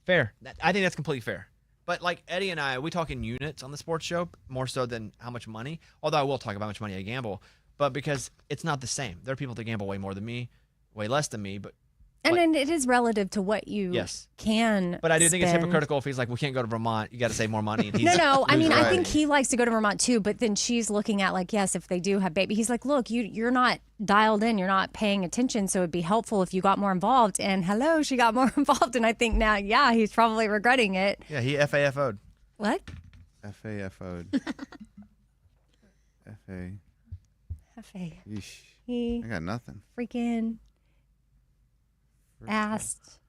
Fair. I think that's completely fair. But like Eddie and I, we talk in units on the sports show more so than how much money. Although I will talk about how much money I gamble, but because it's not the same. There are people that gamble way more than me, way less than me. But And Like- then it is relative to what you Yes. can. I do think it's spend. hypocritical if he's like, we can't go to Vermont. You got to save more money. And he's, No. I mean, I right. think he likes to go to Vermont too. But then she's looking at like, yes, if they do have baby, he's like, look, you're not dialed in, you're not paying attention. So it'd be helpful if you got more involved. And hello, she got more involved. And I think now, yeah, he's probably regretting it. Yeah, he FAFO'd. What? FAFO'd. FA. F-A. Yeesh. He I got nothing. freaking asked.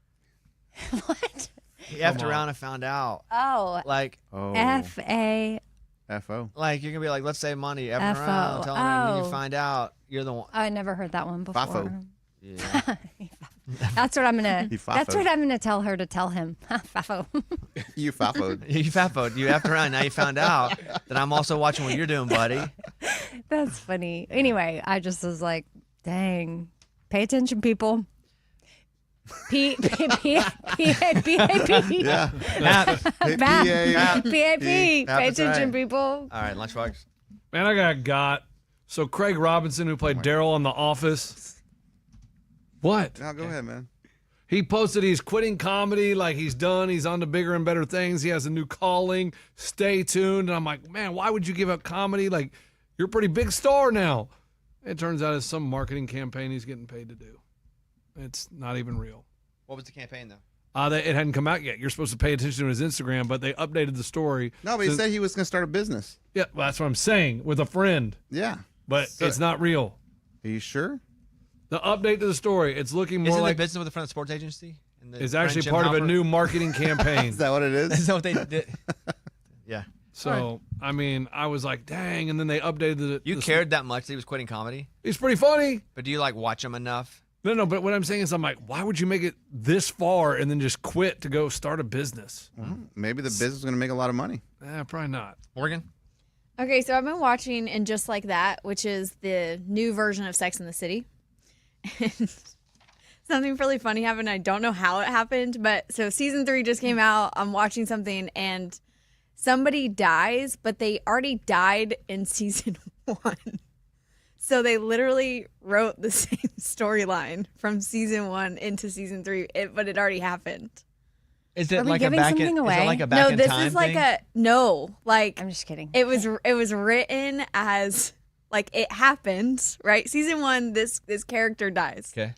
What? He effed around and found out. Oh, Like, Oh. F-A. F-O. like you're gonna be like, let's save money, effing F-O. around, telling her, and then Oh. you find out you're the one. I never heard that one before. Fafo. Yeah. That's what I'm gonna. He That's fafoed. what I'm gonna tell her to tell him. Fafo. You fafoed. You fafoed. You effed around. Now you found out that I'm also watching what you're doing, buddy. That's funny. Anyway, I just was like, dang, pay attention, people. P-A-P. Yeah. Matt. P-A-P. Pay That's attention, right. people. All right, Lunchbox. Man, I got. So Craig Robinson, who played Daryl on The Office. What? Now go ahead, man. He posted he's quitting comedy, like he's done. He's on to bigger and better things. He has a new calling. Stay tuned. And I'm like, man, why would you give up comedy? Like, you're a pretty big star now. It turns out it's some marketing campaign he's getting paid to do. It's not even real. What was the campaign, though? It hadn't come out yet. You're supposed to pay attention to his Instagram, but they updated the story. No, but he since- said he was going to start a business. Yeah, well, that's what I'm saying, with a friend. Yeah. But So- it's not real. Are you sure? The update to the story, it's looking more Isn't like the business with a friend of sports agency? And the it's friend actually Jim part of a Halpert? new marketing campaign. Is that what it Is is? that what they did? Yeah. So, I mean, I was like, dang. And then they updated the. You the- cared that much that he was quitting comedy? He's pretty funny. But do you like watch him enough? No, but what I'm saying is, I'm like, why would you make it this far and then just quit to go start a business? Maybe the business is going to make a lot of money. Probably not. Morgan? Okay, so I've been watching And Just Like That, which is the new version of Sex and the City. And something really funny happened. I don't know how it happened, but so season 3 just came out. I'm watching something and somebody dies, but they already died in season 1. So they literally wrote the same storyline from season 1 into season 3, but it already happened. Is Are it we like a giving back something in, is away? it like a back No, in this time is like thing? I'm just kidding. it was written as like it happened, right? Season 1, this character dies. Okay.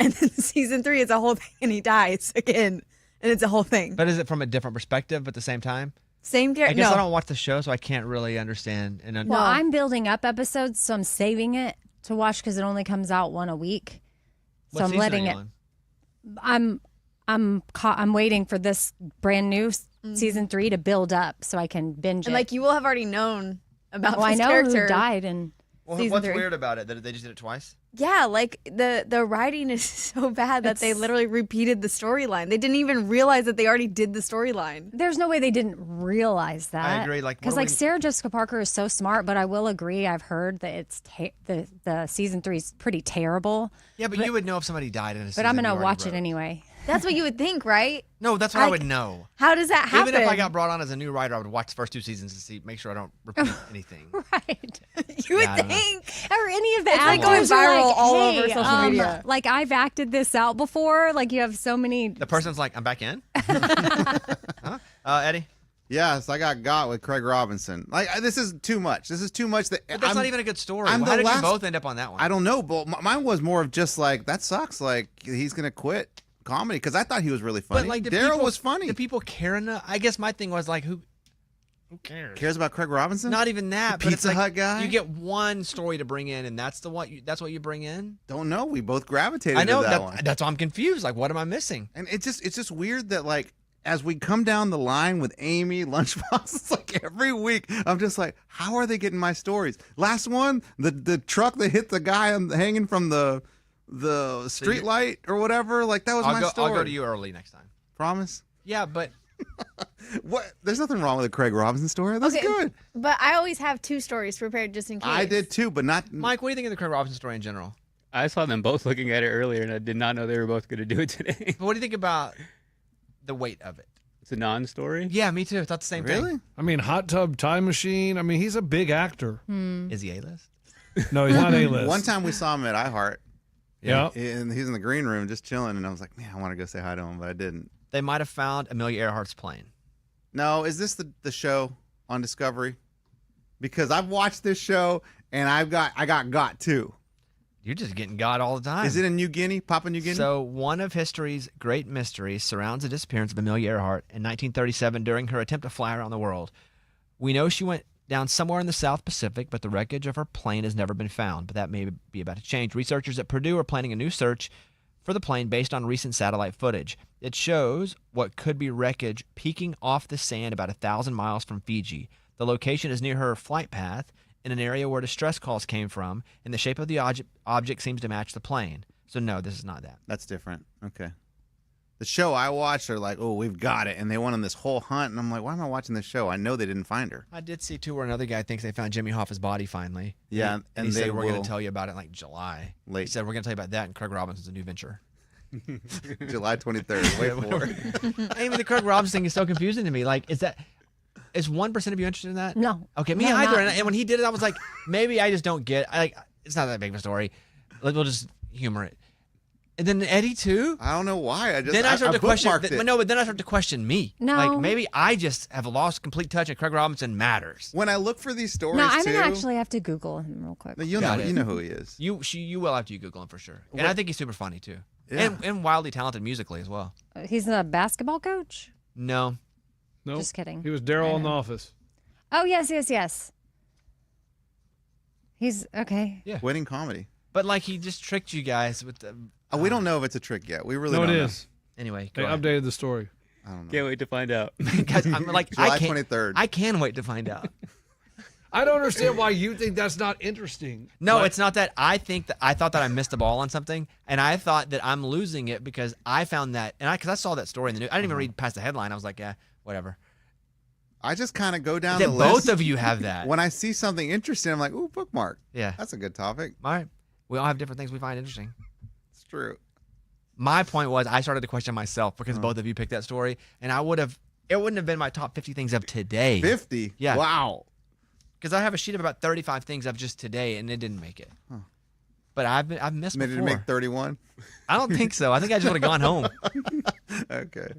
And then season 3 is a whole thing and he dies again. And it's a whole thing. But is it from a different perspective at the same time? Same I character. guess No. I don't watch the show, so I can't really understand. And Well, I'm building up episodes, so I'm saving it to watch because it only comes out one a week. So what I'm season letting are it. you on? I'm waiting for this brand new season 3 to build up so I can binge And it. like you will have already known about well, I this know character. who died, and Well, season what's 3. weird about it? That they just did it twice? Yeah, like the writing is so bad that they literally repeated the storyline. They didn't even realize that they already did the storyline. there's no way they didn't realize that. I agree, like, because what like we- Sarah Jessica Parker is so smart, but I will agree. I've heard that it's the season 3 is pretty terrible. Yeah, but you would know if somebody died in a season. But I'm you gonna already watch wrote. it anyway. That's what you would think, right? No, that's what I would know. How does that happen? Even if I got brought on as a new writer, I would watch the first 2 seasons to see, make sure I don't repeat anything. Right. you would Yeah, I don't know. think. Or any of the It's like going actors are viral like, all hey, over social media. Like I've acted this out before. Like you have so many. The person's like, I'm back in. Huh? Eddie? Yes, I got with Craig Robinson. Like this is too much. This is too much. That But that's not even a good story. I'm How the did last- you both end up on that one? I don't know, but mine was more of just like that sucks. Like he's gonna quit comedy because I thought he was really funny. But like, Daryl was funny. Do people care enough? I guess my thing was like, who cares? Cares about Craig Robinson? Not even that. The But it's Pizza like, Hut guy? You get one story to bring in, and that's that's what you bring in. Don't know. We both gravitated I know to that one. that's why I'm confused. Like, what am I missing? And it's just weird that like as we come down the line with Amy Lunchbox, it's like every week I'm just like, how are they getting my stories? Last one, the truck that hit the guy hanging from the street light or whatever, like that was my story. I'll go to you early next time. Promise. Yeah, but What? There's nothing wrong with the Craig Robinson story. That's Okay, good. But I always have 2 stories prepared just in case. I did too, but not. Mike, what do you think of the Craig Robinson story in general? I saw them both looking at it earlier, and I did not know they were both going to do it today. But what do you think about the weight of it? It's a non-story. Yeah, me too. Thought the same Really? thing. I mean, Hot Tub Time Machine. I mean, he's a big actor. Is he A-list? No, he's not A-list. One time we saw him at iHeart, Yeah. and he's in the green room just chilling, and I was like, man, I want to go say hi to him, but I didn't. They might have found Amelia Earhart's plane. No, is this the show on Discovery? Because I've watched this show and I got too. You're just getting God all the time. Is it in New Guinea, Papua New Guinea? So one of history's great mysteries surrounds the disappearance of Amelia Earhart in 1937 during her attempt to fly around the world. We know she went down somewhere in the South Pacific, but the wreckage of her plane has never been found. But that may be about to change. Researchers at Purdue are planning a new search for the plane based on recent satellite footage. It shows what could be wreckage peeking off the sand about 1,000 miles from Fiji. The location is near her flight path in an area where distress calls came from, and the shape of the object seems to match the plane. So no, this is not that. That's different. Okay. The show I watched are like, oh, we've got it. And they went on this whole hunt. And I'm like, why am I watching this show? I know they didn't find her. I did see, too, where another guy thinks they found Jimmy Hoffa's body finally. Yeah, And he said, they we're going will- to tell you about it in like July. Late. He said, we're going to tell you about that, and Craig Robinson's a new venture. July 23rd. Wait for it. Amy, the Craig Robinson thing is so confusing to me. Like, is 1% of you interested in that? No. Okay, me No, either. not- And when he did it, I was like, maybe I just don't get. It's not that big of a story. We'll just humor it. And then Eddie too. I don't know why. Then I started to question. bookmarked it. No, but then I started to question me. No. Like maybe I just have lost complete touch, and Craig Robinson matters. When I look for these stories, No, I'm too, gonna actually have to Google him real quick. No, you Got know, it. you know who he is. You will after you Google him for sure. And I think he's super funny too, Yeah. and wildly talented musically as well. He's a basketball coach? No, Nope. Just kidding. He was Daryl in The Office. Oh, yes. He's okay. Wedding comedy. but like he just tricked you guys with the. We don't know if it's a trick yet. We really No, it don't know. is. Anyway, They go ahead. updated the story. I don't know. Can't wait to find out. Guys, I'm like July I can't. 23rd. I can wait to find out. I don't understand why you think that's not interesting. No, Like, it's not that. I thought that I missed the ball on something, and I thought that I'm losing it because I found that, and because I saw that story in the news. I didn't even read past the headline. I was like, yeah, whatever. I just kind of go down That the both list. of you have that. When I see something interesting, I'm like, ooh, bookmark. Yeah. That's a good topic. All right. We all have different things we find interesting. It's true. My point was I started to question myself because both of you picked that story, and it wouldn't have been my top 50 things of today. 50? Yeah. Wow. Because I have a sheet of about 35 things of just today, and it didn't make it. But I've missed Made it to before. make 31? I don't think so. I think I just would have gone home. Okay.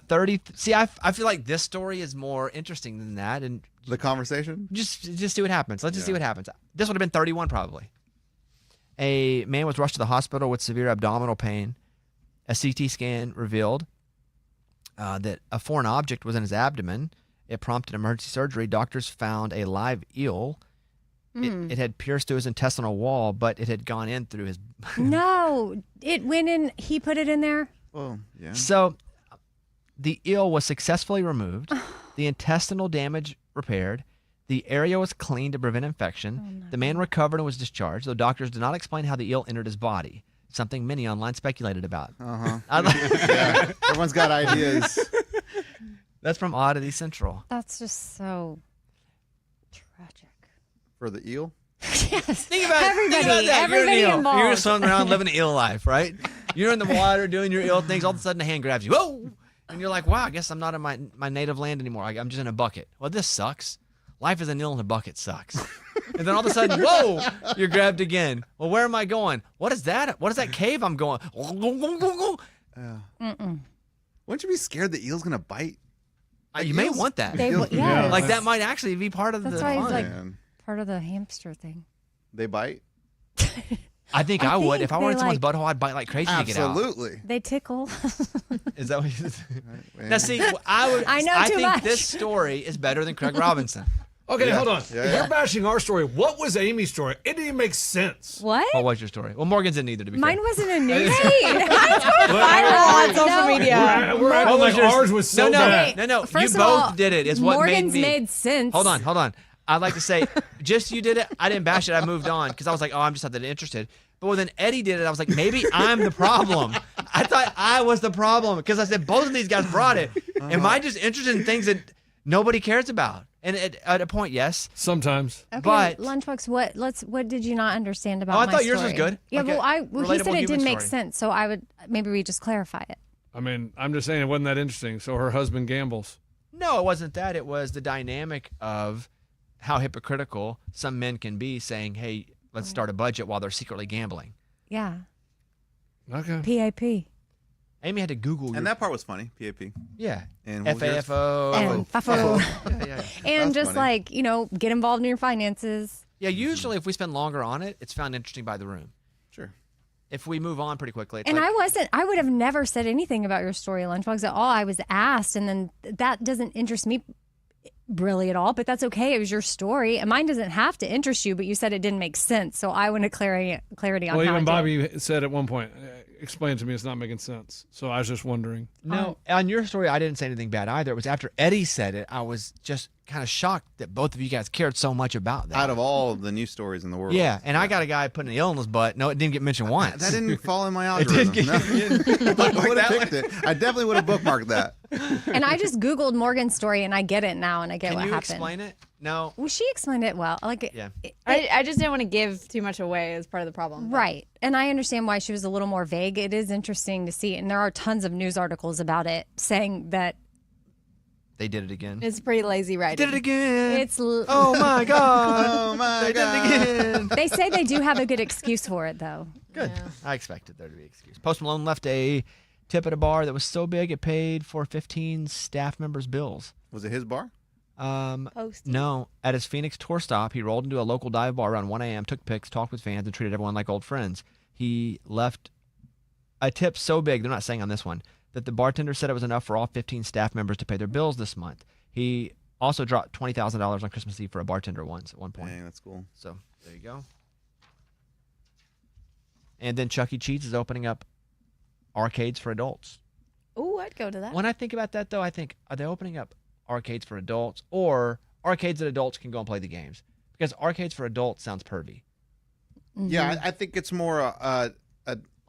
30. See, I feel like this story is more interesting than that, and The conversation? just see what happens. Let's just see what happens. This would have been 31 probably. A man was rushed to the hospital with severe abdominal pain. A CT scan revealed that a foreign object was in his abdomen. It prompted emergency surgery. Doctors found a live eel. It had pierced through his intestinal wall, but it had gone in through his. No, it went in. He put it in there. Oh, yeah. So the eel was successfully removed, the intestinal damage repaired, the area was cleaned to prevent infection. The man recovered and was discharged, though doctors did not explain how the eel entered his body, something many online speculated about. Yeah. Everyone's got ideas. That's from Oddity Central. That's just so tragic. For the eel? Yes. Think about Everybody, that. You're an everybody eel. involved. You're swimming around living an eel life, right? You're in the water doing your eel things. All of a sudden, a hand grabs you. Whoa! And you're like, wow, I guess I'm not in my native land anymore. I'm just in a bucket. Well, this sucks. Life as an eel in a bucket sucks. And then all of a sudden, whoa, you're grabbed again. Well, where am I going? What is that? What is that cave I'm going? Wouldn't you be scared the eel's going to bite? You may Eels- want that. They, Yeah. yeah, Like that might actually be part of That's the why he's fun. like Man. part of the hamster thing. They bite? I think I would. If I they were in someone's like- butthole, I'd bite like crazy to get out. Absolutely. They tickle. Is that what you Man. Now see, I I know too think much. this story is better than Craig Robinson. Okay, Yeah. hold on. Yeah, If yeah. you're bashing our story, what was Amy's story? It didn't even make sense. What? What was your story? Well, Morgan's didn't either, to be Mine fair. wasn't a news. Viral on social No. media. We're acting like ours was so no, bad. No. First You of both all, did it. Is what Morgan's made me. sense. Hold on. I'd like to say, just you did it. I didn't bash it. I moved on because I was like, oh, I'm just not that interested. But when then Eddie did it, I was like, maybe I'm the problem. I thought I was the problem because I said both of these guys brought it. Am I just interested in things that nobody cares about? And at a point, yes. Sometimes. Okay, But- Lunchbox, what did you not understand about Oh, I my thought yours was story? good. Yeah, Like well, a he said relatable it human didn't make story. sense, so I would maybe we just clarify it. I mean, I'm just saying it wasn't that interesting. So her husband gambles. No, it wasn't that. It was the dynamic of how hypocritical some men can be saying, hey, let's start a budget while they're secretly gambling. Yeah, Okay. PAP Amy had to Google your, And that part was funny. PAP. yeah, And what was yours? FAFO. and FAFO. Yeah. and That's just funny. like get involved in your finances. Yeah, usually if we spend longer on it, it's found interesting by the room. Sure. If we move on pretty quickly, it's And like, I would have never said anything about your story, Lunchbox, at all. I was asked, and then that doesn't interest me really at all, but that's okay. It was your story, and mine doesn't have to interest you. But you said it didn't make sense, so I wanted clarity on. Well, how even it Bobby said at one point, "Explain to me, it's not making sense." So I was just wondering. No, on your story, I didn't say anything bad either. It was after Eddie said it, I was just kind of shocked that both of you guys cared so much about that. Out of all the news stories in the world. Yeah, and I got a guy putting a nail in his butt. No, it didn't get mentioned once. That didn't fall in my It algorithm. didn't get No. I would have picked it. I definitely would have bookmarked that. And I just Googled Morgan's story, and I get it now, and I get Can what you happened. explain it? No. Well, she explained it well. Like, Yeah. I just didn't want to give too much away as part of the problem. Right. And I understand why she was a little more vague. It is interesting to see. And there are tons of news articles about it saying that They did it again. It's pretty lazy writing. Did it again. it's. Oh my God. Oh my They God. did it again. They say they do have a good excuse for it, though. Good. I expected there to be an excuse. Post Malone left a tip at a bar that was so big it paid for 15 staff members' bills. Was it his bar? Post. No. At his Phoenix tour stop, he rolled into a local dive bar around 1 a.m., took pics, talked with fans, and treated everyone like old friends. He left a tip so big, they're not saying on this one, that the bartender said it was enough for all 15 staff members to pay their bills this month. He also dropped $20,000 on Christmas Eve for a bartender once at one point. Dang, that's cool. So there you go. And then Chuck E. Cheese is opening up arcades for adults. Ooh, I'd go to that. When I think about that, though, I think, are they opening up arcades for adults or arcades that adults can go and play the games? Because arcades for adults sounds pervy. Yeah, I think it's more an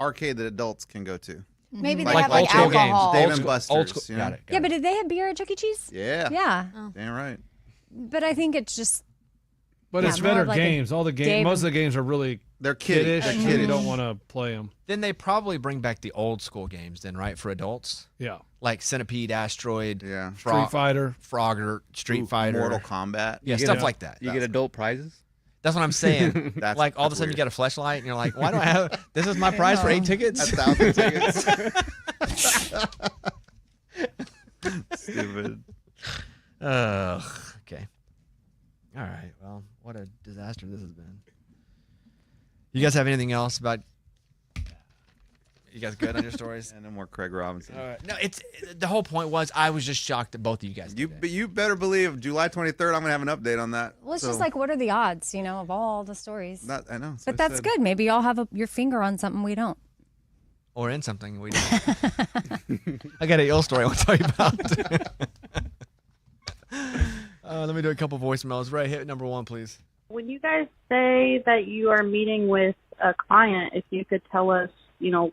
arcade that adults can go to. Maybe they Like have like old school games. alcohol. Dave Old and school- Buster's, old school- you know? Got it. Yeah, but did they have beer at Chuck E. Cheese? Yeah. Yeah. Damn right. But I think it's just. But Yeah, it's more better of like a games. All the games, Dave most of the games are really They're kiddie. kiddish. They're and kiddie. you don't want to play them. Then they probably bring back the old school games then, right, for adults? Yeah. Like Centipede, Asteroid, Yeah. Street Fighter. Frogger, Street Ooh, Fighter. Mortal Kombat. Yeah, You stuff get a- like that. You get adult prizes. That's what I'm saying. That's- like all of a that's sudden you weird. get a fleshlight and you're like, why do I have this is my prize for 8 tickets? 1,000 tickets. Stupid. Ugh. Okay. All right. Well, what a disaster this has been. You guys have anything else about? You guys good on your stories? And no more Craig Robinson. All right. No, it's the whole point was I was just shocked that both of you guys. You, did it. but you better believe July 23rd, I'm going to have an update on that. Well, it's So, just like, what are the odds, of all the stories? I know. But that's good. Maybe y'all have your finger on something we don't. Or in something we don't. I got an ill story I want to tell you about. Let me do a couple voicemails. Ray, hit number 1, please. When you guys say that you are meeting with a client, if you could tell us,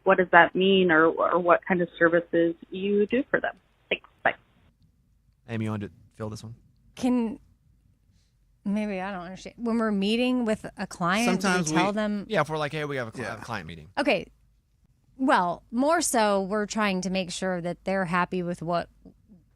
what does that mean or what kind of services you do for them? Thanks. Bye. Amy, you want to fill this one? Maybe I don't understand. When we're meeting with a client, Sometimes we tell we- them. Yeah, if we're like, hey, we have a Yeah. client meeting. Okay. Well, more so, we're trying to make sure that they're happy with what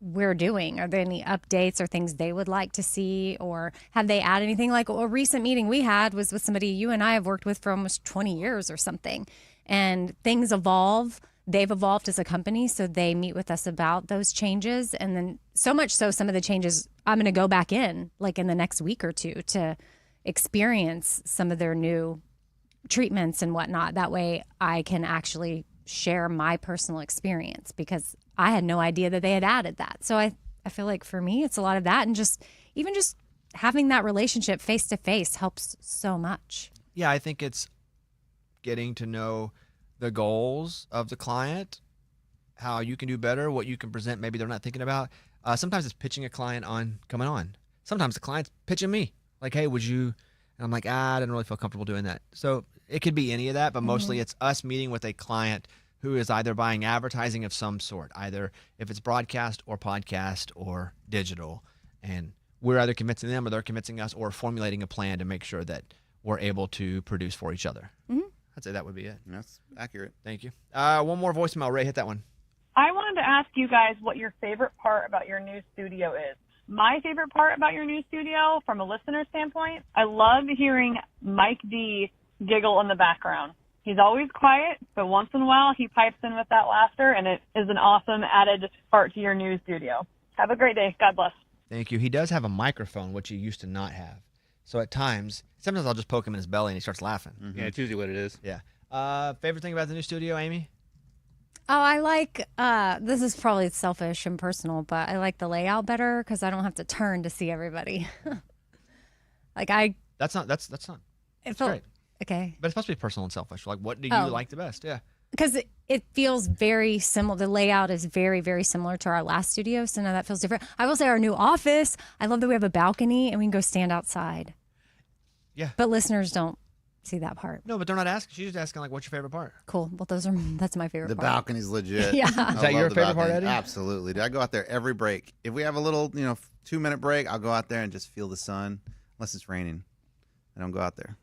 we're doing. Are there any updates or things they would like to see, or have they added anything? Like a recent meeting we had was with somebody you and I have worked with for almost 20 years or something, and things evolve. They've evolved as a company, so they meet with us about those changes, and then so much so some of the changes I'm going to go back in like in the next week or two to experience some of their new treatments and whatnot. That way I can actually share my personal experience, because I had no idea that they had added that. So I feel like for me, it's a lot of that. And just having that relationship face to face helps so much. Yeah, I think it's getting to know the goals of the client, how you can do better, what you can present maybe they're not thinking about. Sometimes it's pitching a client on coming on. Sometimes the client's pitching me, like, hey, would you? And I'm like, I didn't really feel comfortable doing that. So it could be any of that, but mostly it's us meeting with a client who is either buying advertising of some sort, either if it's broadcast or podcast or digital. And we're either convincing them or they're convincing us, or formulating a plan to make sure that we're able to produce for each other. I'd say that would be it. That's accurate. Thank you. One more voicemail. Ray, hit that one. I wanted to ask you guys what your favorite part about your new studio is. My favorite part about your new studio, from a listener standpoint, I love hearing Mike D giggle in the background. He's always quiet, but once in a while he pipes in with that laughter, and it is an awesome added part to your new studio. Have a great day. God bless. Thank you. He does have a microphone, which he used to not have. So at times, sometimes I'll just poke him in his belly and he starts laughing. Yeah, it's usually what it is. Yeah. Favorite thing about the new studio, Amy? Oh, I like, this is probably selfish and personal, but I like the layout better because I don't have to turn to see everybody. That's not. That's it felt, great. okay. But it's supposed to be personal and selfish. Like, what do you Oh. like the best? Yeah. Because it feels very similar. The layout is very, very similar to our last studio. So now that feels different. I will say our new office, I love that we have a balcony and we can go stand outside. Yeah. But listeners don't see that part. No, but they're not asking. She's just asking, like, what's your favorite part? Cool. Well, that's my favorite The part. balcony's legit. Yeah. I Is that love your the favorite part, balcony. Eddie? Absolutely. I go out there every break. If we have a little, 2-minute break, I'll go out there and just feel the sun. Unless it's raining, I don't go out there.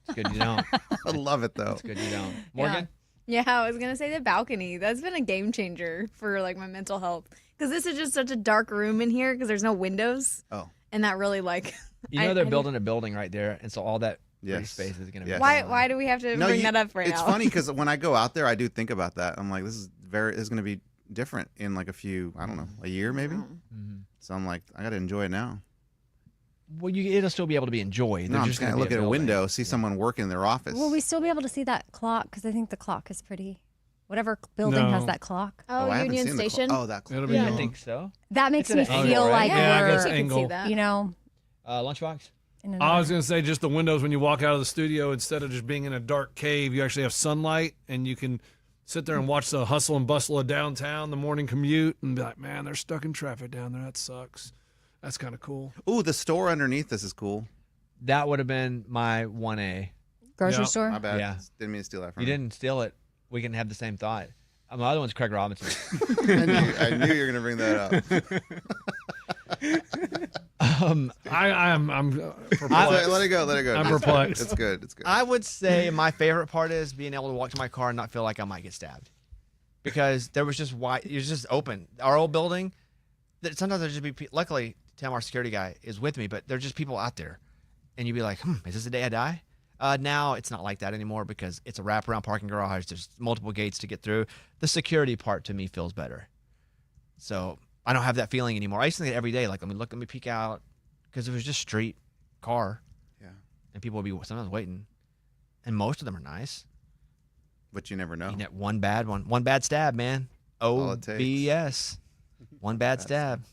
It's good you don't. I love it though. It's good you don't. Morgan? Yeah, I was gonna say the balcony. That's been a game changer for like my mental health because this is just such a dark room in here because there's no windows. Oh. And that really like. You know they're building a building right there, and so all that free Yes. space is going to Yes. be. Why do we have to bring that up right it's now? funny because when I go out there, I do think about that. I'm like, this is going to be different in like a year maybe. Mm-hmm. So I'm like, I got to enjoy it now. Well, it'll still be able to be enjoyed. No, I'm just going to look at a window, see someone work in their office. Will we still be able to see that clock? Because I think the clock is pretty. Whatever building has No. that clock. Oh, I haven't Union seen the Station. that clock. It'll be I on. think so. That makes It's me at an feel angle, right? like Yeah, I we're, guess I can see angle. that. you know, Lunchbox? in I was another. going to say just the windows when you walk out of the studio, instead of just being in a dark cave, you actually have sunlight and you can sit there and watch the hustle and bustle of downtown, the morning commute, and be like, man, they're stuck in traffic down there. That sucks. That's kind of cool. Ooh, the store underneath this is cool. That would have been my 1A. Grocery Yeah. store? My bad. Yeah. Didn't mean to steal that from You didn't steal it. We can have the same thought. My other one's Craig Robinson. I knew you were going to bring that up. I'm perplexed. Let it go. Let it go. I'm It's perplexed. It's good. It's good. I would say my favorite part is being able to walk to my car and not feel like I might get stabbed. Because there was just wide, it was just open. Our old building, sometimes there'd just be, luckily, Tim, our security guy, is with me, but there's just people out there. And you'd be like, is this the day I die? Now it's not like that anymore because it's a wraparound parking garage. There's multiple gates to get through. The security part to me feels better. So I don't have that feeling anymore. I used to think it every day, like, let me peek out. Because it was just street car. Yeah. And people would be sometimes waiting. And most of them are nice. But you never know. You get one bad stab, man. all it takes. OBS. One bad stab.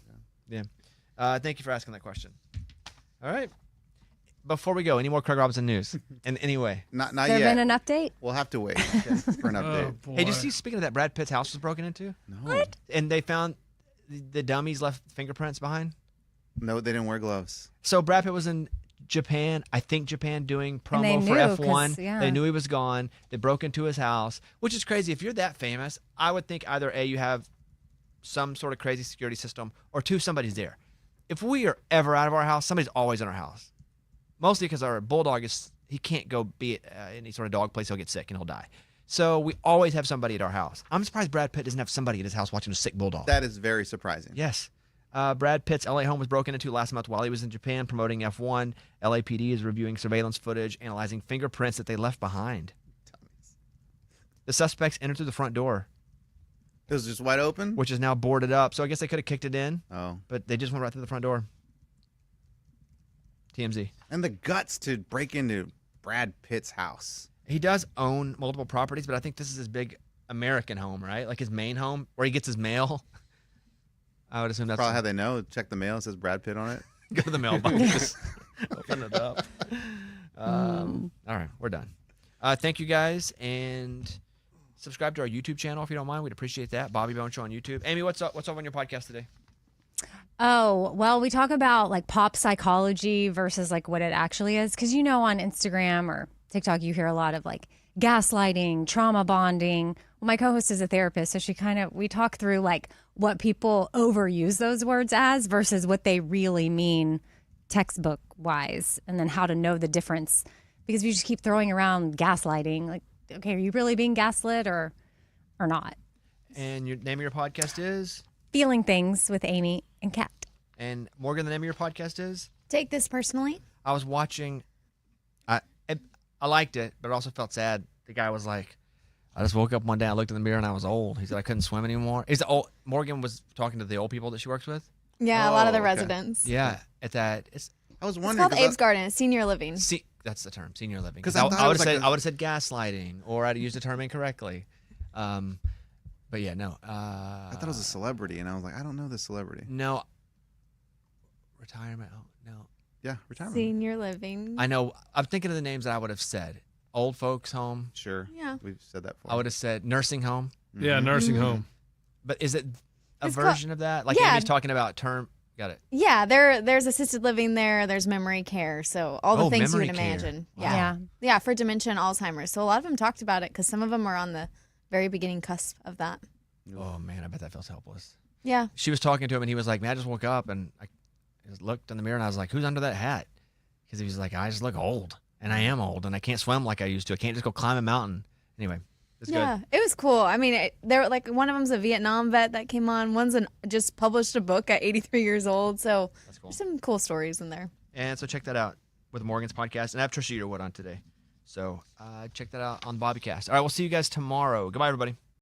Yeah. Thank you for asking that question. All right. Before we go, any more Craig Robinson news? In any way? Not There yet. been an update? We'll have to wait for an update. Oh, boy. Hey, did you see, speaking of that, Brad Pitt's house was broken into? No. What? And they found the dummies left fingerprints behind? No, they didn't wear gloves. So Brad Pitt was in Japan, I think Japan, doing And they promo for knew, 'cause, F1. yeah. They knew he was gone. They broke into his house, which is crazy. If you're that famous, I would think either A, you have some sort of crazy security system, or two, somebody's there. If we are ever out of our house, somebody's always in our house. Mostly because our bulldog he can't go be at any sort of dog place. He'll get sick and he'll die. So we always have somebody at our house. I'm surprised Brad Pitt doesn't have somebody at his house watching a sick bulldog. That is very surprising. Yes. Brad Pitt's LA home was broken into last month while he was in Japan promoting F1. LAPD is reviewing surveillance footage, analyzing fingerprints that they left behind. The suspects entered through the front door, It was just wide open? which is now boarded up. So I guess they could have kicked it in, Oh. but they just went right through the front door. TMZ. And the guts to break into Brad Pitt's house. He does own multiple properties, but I think this is his big American home, right? Like his main home where he gets his mail. I would assume that's Probably how they know. Check the mail. It says Brad Pitt on it. go to the mailbox. Open it up. All right, we're done. Thank you guys, and subscribe to our YouTube channel if you don't mind. We'd appreciate that. Bobby Bone Show on YouTube. Amy, what's up? What's up on your podcast today? Oh, well, we talk about like pop psychology versus like what it actually is. Cause on Instagram or TikTok, you hear a lot of like gaslighting, trauma bonding. Well, my co-host is a therapist. So we talk through like what people overuse those words as versus what they really mean textbook wise. And then how to know the difference. Because if you just keep throwing around gaslighting, like, okay, are you really being gaslit or not? And your name of your podcast is? Feeling Things with Amy and Kat. And Morgan, the name of your podcast is? Take this personally. I was watching. I liked it, but I also felt sad. The guy was like, I just woke up one day, I looked in the mirror, and I was old. He said I couldn't swim anymore. Morgan was talking to the old people that she works with. Yeah, a lot of the okay. residents. Yeah, I I was It's wondering. called Abe's Garden. It's senior living. See, that's the term, senior living. 'Cause I I would thought it have was said like I would have said gaslighting, or I'd have used the term incorrectly. But yeah, no. I thought it was a celebrity, and I was like, I don't know this celebrity. No. Retirement. Oh, no. Yeah, retirement. Senior living. I know. I'm thinking of the names that I would have said. Old folks home. Sure. Yeah. We've said that before. I would have said nursing home. Yeah, nursing home. But is it a It's version of that? Like yeah. Amy's talking about term. Got it. Yeah, there's assisted living there. There's memory care. So all the Oh, things you memory would care. imagine. Wow. Yeah. Yeah, for dementia and Alzheimer's. So a lot of them talked about it because some of them are on the very beginning cusp of that. Oh man, I bet that feels helpless. Yeah. She was talking to him, and he was like, "Man, I just woke up and I just looked in the mirror, and I was like, who's under that hat?" Because he was like, "I just look old, and I am old, and I can't swim like I used to. I can't just go climb a mountain." Anyway, it's Yeah, good. it was cool. I mean, they're like one of them's a Vietnam vet that came on. One's just published a book at 83 years old. So That's cool. there's some cool stories in there. And so check that out with Morgan's podcast, and I have Trisha Yearwood on today. So check that out on the Bobbycast. All right, we'll see you guys tomorrow. Goodbye, everybody.